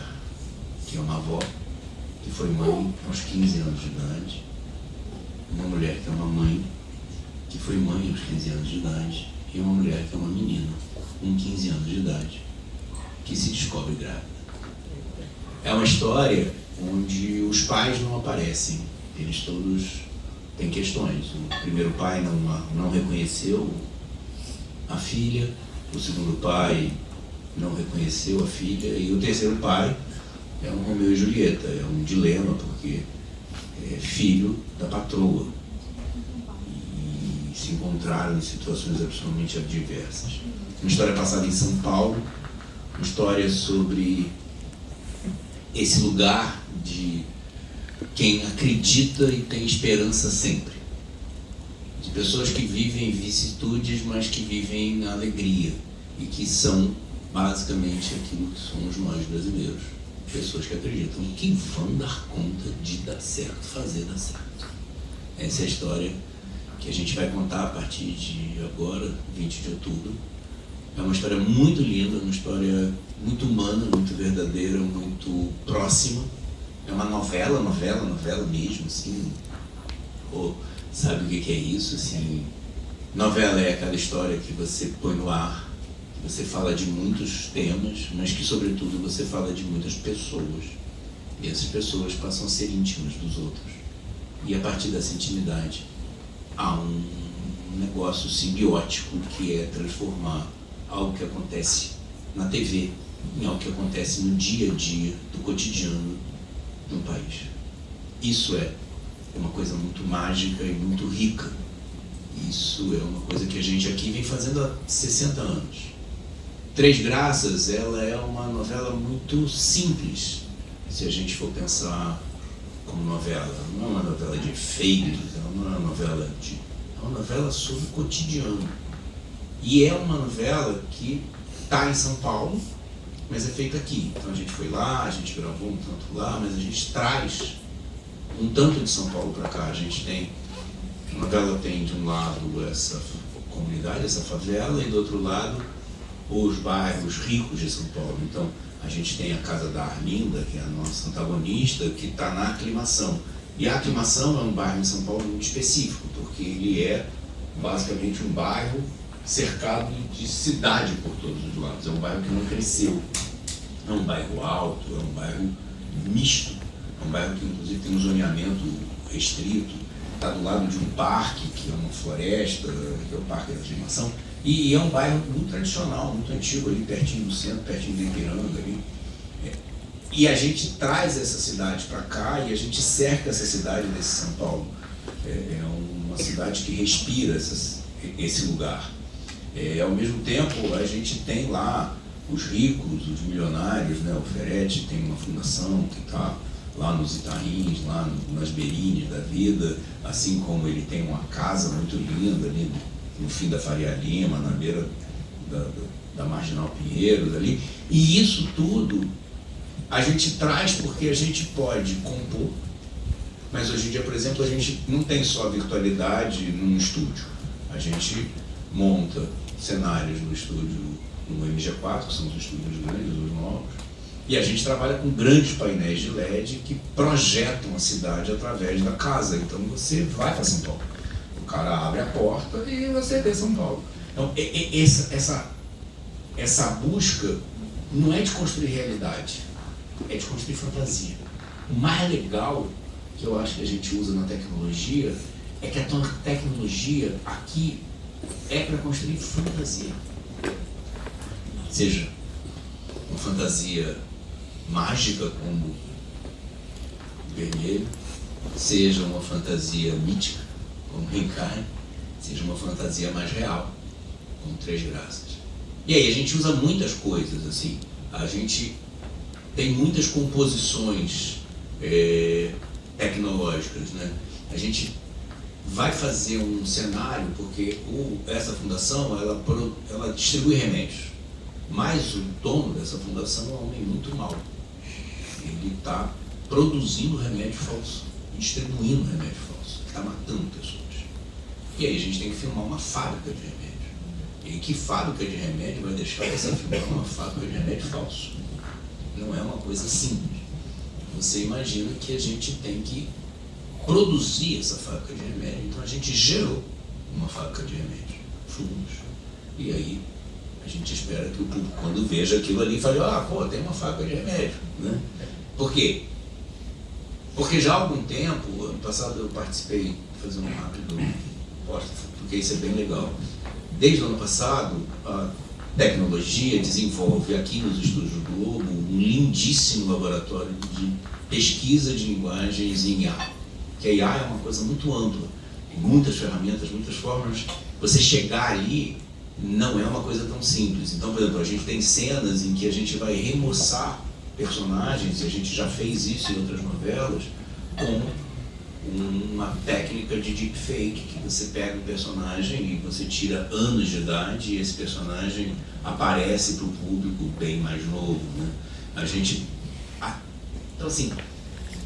que é uma avó, que foi mãe aos 15 anos de idade. Uma mulher que é uma mãe, que foi mãe aos 15 anos de idade. E uma mulher que é uma menina, com 15 anos de idade, que se descobre grávida. É uma história onde os pais não aparecem, eles todos têm questões. O primeiro pai não reconheceu a filha, o segundo pai não reconheceu a filha, e o terceiro pai é um Romeu e Julieta, é um dilema, porque é filho da patroa. E se encontraram em situações absolutamente adversas. Uma história passada em São Paulo, uma história sobre esse lugar de quem acredita e tem esperança sempre. De pessoas que vivem vicissitudes, mas que vivem na alegria e que são basicamente aquilo que somos nós brasileiros. Pessoas que acreditam que vão dar conta de dar certo, fazer dar certo. Essa é a história que a gente vai contar a partir de agora, 20 de outubro. É uma história muito linda, uma história muito humana, muito verdadeira, muito próxima. É uma novela mesmo, assim. Sabe o que é isso? Assim, novela é aquela história que você põe no ar, que você fala de muitos temas, mas que, sobretudo, você fala de muitas pessoas. E essas pessoas passam a ser íntimas dos outros. E a partir dessa intimidade, há um negócio simbiótico que é transformar algo que acontece na TV em algo que acontece no dia a dia do cotidiano de um país. Isso é uma coisa muito mágica e muito rica. Isso é uma coisa que a gente aqui vem fazendo há 60 anos. Três Graças, ela é uma novela muito simples, se a gente for pensar como novela. Não é uma novela de efeitos, não é uma novela é uma novela sobre o cotidiano. E é uma novela que está em São Paulo, mas é feita aqui. Então a gente foi lá, a gente gravou um tanto lá, mas a gente traz um tanto de São Paulo para cá. A gente tem, a novela tem de um lado essa comunidade, essa favela, e do outro lado os bairros ricos de São Paulo. Então a gente tem a Casa da Arlinda, que é a nossa antagonista, que está na Aclimação. E a Aclimação é um bairro em São Paulo muito específico, porque ele é basicamente um bairro cercado de cidade por todos os lados. É um bairro que não cresceu. É um bairro alto, é um bairro misto. É um bairro que, inclusive, tem um zoneamento restrito. Está do lado de um parque, que é uma floresta, que é o Parque da Aclimação. E é um bairro muito tradicional, muito antigo, ali pertinho do centro, pertinho do Ipiranga. Ali. E a gente traz essa cidade para cá e a gente cerca essa cidade desse São Paulo. É uma cidade que respira esse lugar. Ao mesmo tempo, a gente tem lá os ricos, os milionários, né? O Ferretti tem uma fundação que está lá nos Itains, lá nas beirinhas da vida, assim como ele tem uma casa muito linda ali no fim da Faria Lima, na beira da Marginal Pinheiros ali. E isso tudo a gente traz porque a gente pode compor, mas hoje em dia, por exemplo, a gente não tem só virtualidade num estúdio. A gente monta cenários no estúdio, no MG4, que são os estúdios grandes, os novos, e a gente trabalha com grandes painéis de LED que projetam a cidade através da casa. Então você vai para São Paulo, o cara abre a porta e você vê São Paulo. Então essa busca não é de construir realidade, é de construir fantasia. O mais legal que eu acho que a gente usa na tecnologia é que a tecnologia aqui é para construir fantasia. Seja uma fantasia mágica como o vermelho, seja uma fantasia mítica como Rinkai, seja uma fantasia mais real como Três Graças. E aí a gente usa muitas coisas, assim, a gente tem muitas composições tecnológicas, né? A gente vai fazer um cenário porque essa fundação ela distribui remédios, mas o dono dessa fundação é um homem muito mau. Ele está produzindo remédio falso, distribuindo remédio falso, está matando pessoas. E aí a gente tem que filmar uma fábrica de remédio. E que fábrica de remédio vai deixar você filmar uma fábrica de remédio falso? Não é uma coisa simples. Você imagina que a gente tem que produzir essa fábrica de remédio. Então a gente gerou uma fábrica de remédio, fomos. E aí a gente espera que o público, quando veja aquilo ali, fale: ah, pô, tem uma fábrica de remédio, né? Por quê? Porque já há algum tempo, ano passado eu participei, fazer um rápido posto, porque isso é bem legal. Desde o ano passado, a tecnologia desenvolve aqui nos estúdios do Globo um lindíssimo laboratório de pesquisa de linguagens em IA. Que a IA é uma coisa muito ampla, tem muitas ferramentas, muitas formas. Você chegar ali não é uma coisa tão simples. Então, por exemplo, a gente tem cenas em que a gente vai remoçar personagens, e a gente já fez isso em outras novelas, com uma técnica de deepfake, que você pega um personagem e você tira anos de idade e esse personagem aparece para o público bem mais novo, né? Então, assim,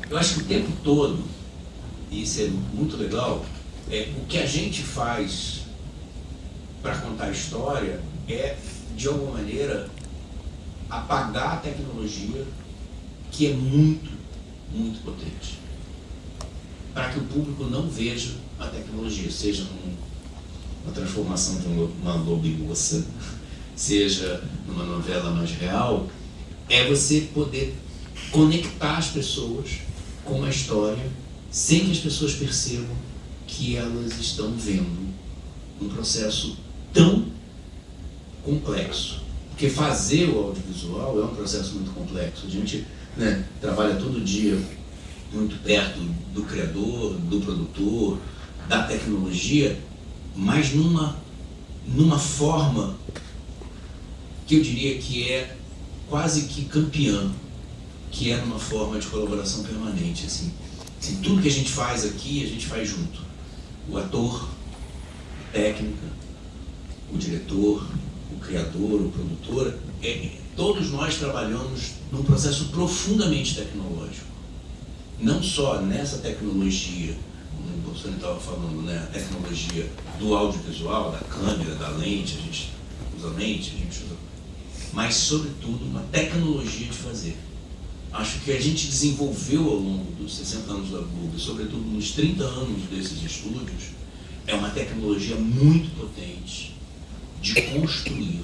eu acho que o tempo todo, e isso é muito legal, o que a gente faz para contar a história é, de alguma maneira, apagar a tecnologia, que é muito, muito potente, para que o público não veja a tecnologia, seja numa transformação de uma lobo-moça, seja numa novela mais real, é você poder conectar as pessoas com a história sem que as pessoas percebam que elas estão vendo um processo tão complexo. Porque fazer o audiovisual é um processo muito complexo. A gente, né, trabalha todo dia muito perto do criador, do produtor, da tecnologia, mas numa forma que eu diria que é quase que campeã, que é numa forma de colaboração permanente. Assim, tudo que a gente faz aqui, a gente faz junto. O ator, a técnica, o diretor, o criador, o produtor, todos nós trabalhamos num processo profundamente tecnológico. Não só nessa tecnologia, como o Bolsonaro estava falando, né, a tecnologia do audiovisual, da câmera, da lente, a gente usa lente, a gente usa, mas sobretudo uma tecnologia de fazer. Acho que a gente desenvolveu ao longo dos 60 anos da Globo, e sobretudo nos 30 anos desses estúdios, é uma tecnologia muito potente de construir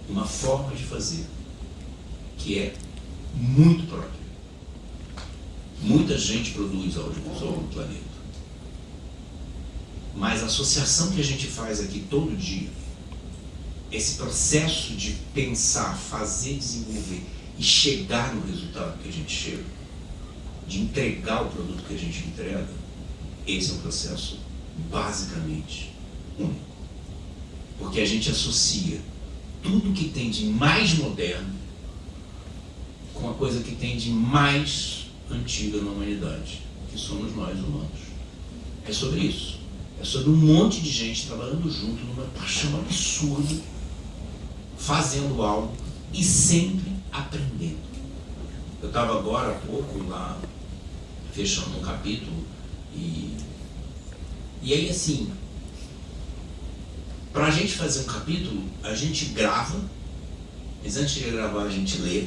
uma forma de fazer que é muito própria. Muita gente produz audiovisual no planeta, mas a associação que a gente faz aqui todo dia, esse processo de pensar, fazer, desenvolver e chegar no resultado que a gente chega, de entregar o produto que a gente entrega, esse é um processo basicamente único. Porque a gente associa tudo que tem de mais moderno com a coisa que tem de mais antiga na humanidade, que somos nós humanos. É sobre isso. É sobre um monte de gente trabalhando junto numa paixão absurda, fazendo algo e sempre aprendendo. Eu estava agora há pouco lá, fechando um capítulo, e aí assim, para a gente fazer um capítulo, a gente grava, mas antes de gravar a gente lê,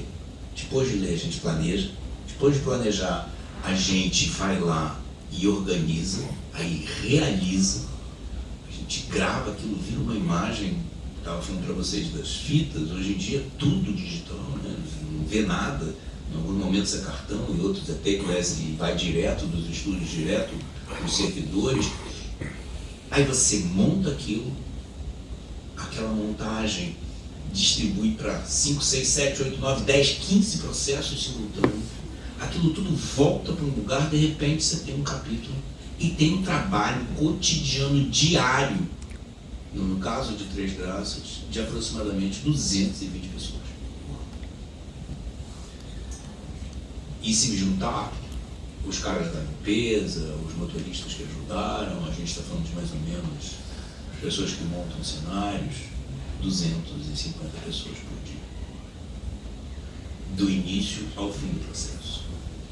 depois de ler a gente planeja, depois de planejar a gente vai lá e organiza, aí realiza, a gente grava aquilo, vira uma imagem. Estava falando para vocês das fitas, hoje em dia é tudo digital, né? Não vê nada, em alguns momentos é cartão, em outros é paperless e vai direto dos estúdios, direto dos servidores. Aí você monta aquilo, aquela montagem distribui para 5, 6, 7, 8, 9, 10, 15 processos simultâneos. Aquilo tudo volta para um lugar, de repente você tem um capítulo e tem um trabalho cotidiano, diário, no caso de Três Graças, de aproximadamente 220 pessoas. E se juntar os caras da limpeza, os motoristas que ajudaram, a gente está falando de mais ou menos as pessoas que montam cenários, 250 pessoas por dia. Do início ao fim do processo.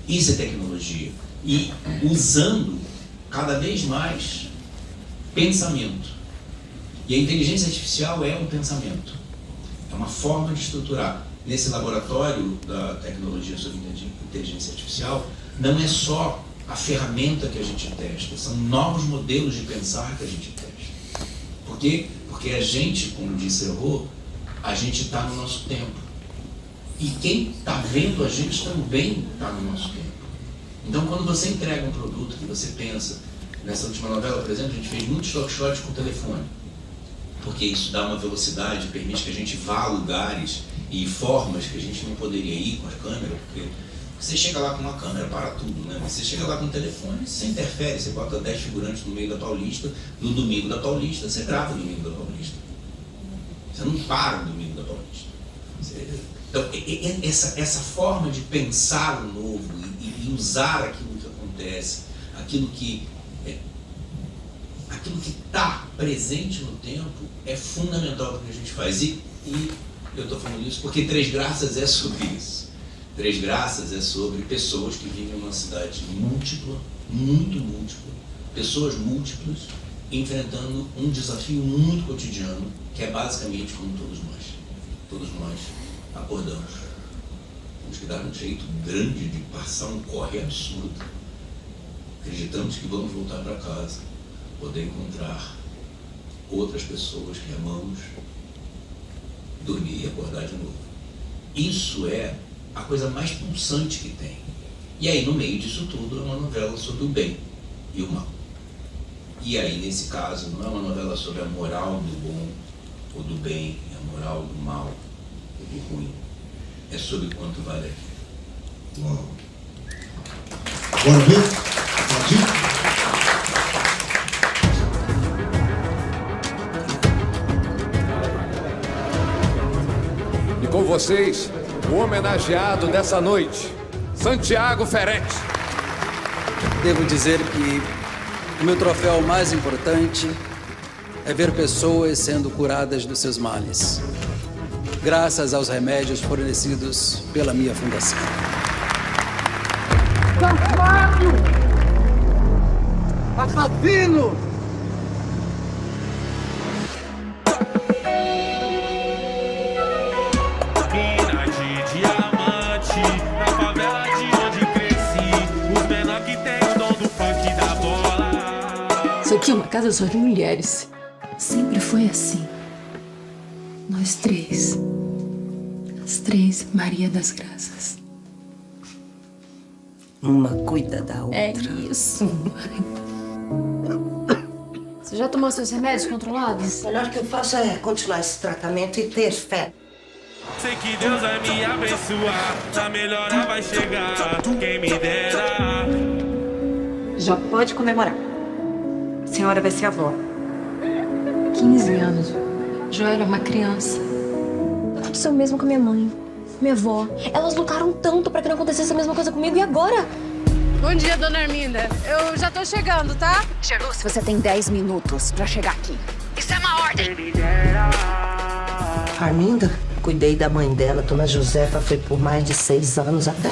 Isso é tecnologia. E usando cada vez mais pensamento. E a inteligência artificial é um pensamento. É uma forma de estruturar. Nesse laboratório da tecnologia sobre inteligência artificial, não é só a ferramenta que a gente testa, são novos modelos de pensar que a gente testa. Por quê? Porque a gente, como disse Rô, a gente está no nosso tempo. E quem está vendo a gente também está no nosso tempo. Então, quando você entrega um produto que você pensa, nessa última novela, por exemplo, a gente fez muitos talk shows com o telefone, porque isso dá uma velocidade, permite que a gente vá a lugares e formas que a gente não poderia ir com a câmera, porque você chega lá com uma câmera, para tudo, né? Você chega lá com um telefone, você interfere, você bota 10 figurantes no meio da Paulista, no domingo da Paulista, você grava o domingo da Paulista. Você não para o domingo da Paulista. Então, essa forma de pensar o novo e usar aquilo que acontece, aquilo que está presente no tempo, é fundamental para o que a gente faz. E eu estou falando isso porque Três Graças é sobre isso. Três Graças é sobre pessoas que vivem numa cidade múltipla, muito múltipla, pessoas múltiplas, enfrentando um desafio muito cotidiano, que é basicamente como todos nós. Todos nós acordamos. Temos que dar um jeito grande de passar um corre absurdo. Acreditamos que vamos voltar para casa, poder encontrar outras pessoas que amamos, dormir e acordar de novo. Isso é a coisa mais pulsante que tem. E aí, no meio disso tudo, é uma novela sobre o bem e o mal. E aí, nesse caso, não é uma novela sobre a moral do bom ou do bem, é a moral do mal ou do ruim. É sobre quanto vale a vida. Uau. Bora ver? Pode ir? E com vocês, o homenageado dessa noite, Santiago Ferretti. Devo dizer que o meu troféu mais importante é ver pessoas sendo curadas dos seus males, graças aos remédios fornecidos pela minha fundação. Safado! Assassino! Mina de diamante, na favela de onde cresci, os menor que tem o dom do funk da bola. Isso aqui é uma casa só de mulheres. Sempre foi assim. Nós três. As três Maria das Graças. Uma cuida da outra. É isso. Você já tomou seus remédios controlados? O melhor que eu faço é continuar esse tratamento e ter fé. Sei que Deus vai me abençoar, a melhora vai chegar, quem me dera. Já pode comemorar. A senhora vai ser avó. 15 anos. Joel era uma criança. Aconteceu mesmo com a minha mãe. minha avó. Elas lutaram tanto pra que não acontecesse a mesma coisa comigo, e agora? Bom dia, dona Arminda. Eu já tô chegando, tá? Gerlúcia, você tem 10 minutos pra chegar aqui. Isso é uma ordem. Arminda, cuidei da mãe dela, dona Josefa, foi por mais de 6 anos até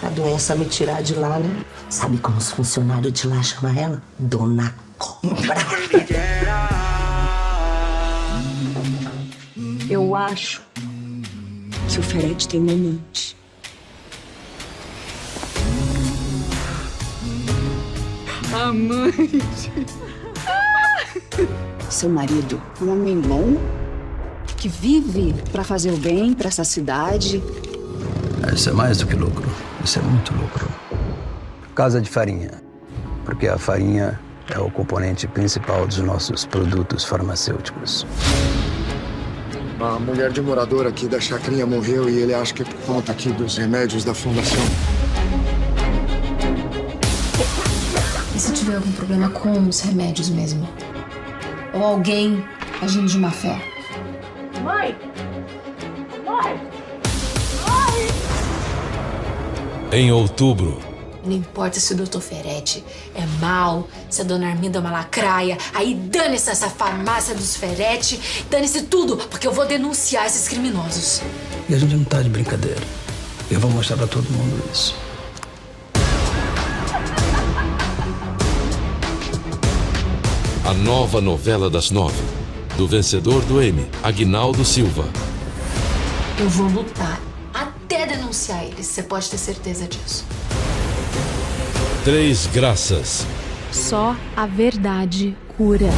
a doença me tirar de lá, né? Sabe como os funcionários de lá chamam ela? Dona Cobra. Eu acho que o Ferete tem uma amante. Amante. Seu marido, um homem bom, que vive pra fazer o bem pra essa cidade. Isso é mais do que lucro. Isso é muito lucro. Casa de farinha. Porque a farinha é o componente principal dos nossos produtos farmacêuticos. A mulher de um morador aqui da chacrinha morreu e ele acha que é por conta aqui dos remédios da fundação. E se tiver algum problema com os remédios mesmo? Ou alguém agindo de má fé? Mãe! Mãe! Em outubro. Não importa se o Dr. Ferete é mau, se a dona Arminda é uma lacraia, aí dane-se essa farmácia dos Ferete, dane-se tudo, porque eu vou denunciar esses criminosos. E a gente não tá de brincadeira. Eu vou mostrar pra todo mundo isso. A nova novela das 9, do vencedor do Emmy, Aguinaldo Silva. Eu vou lutar até denunciar eles, você pode ter certeza disso. 3 Graças. Só a verdade cura.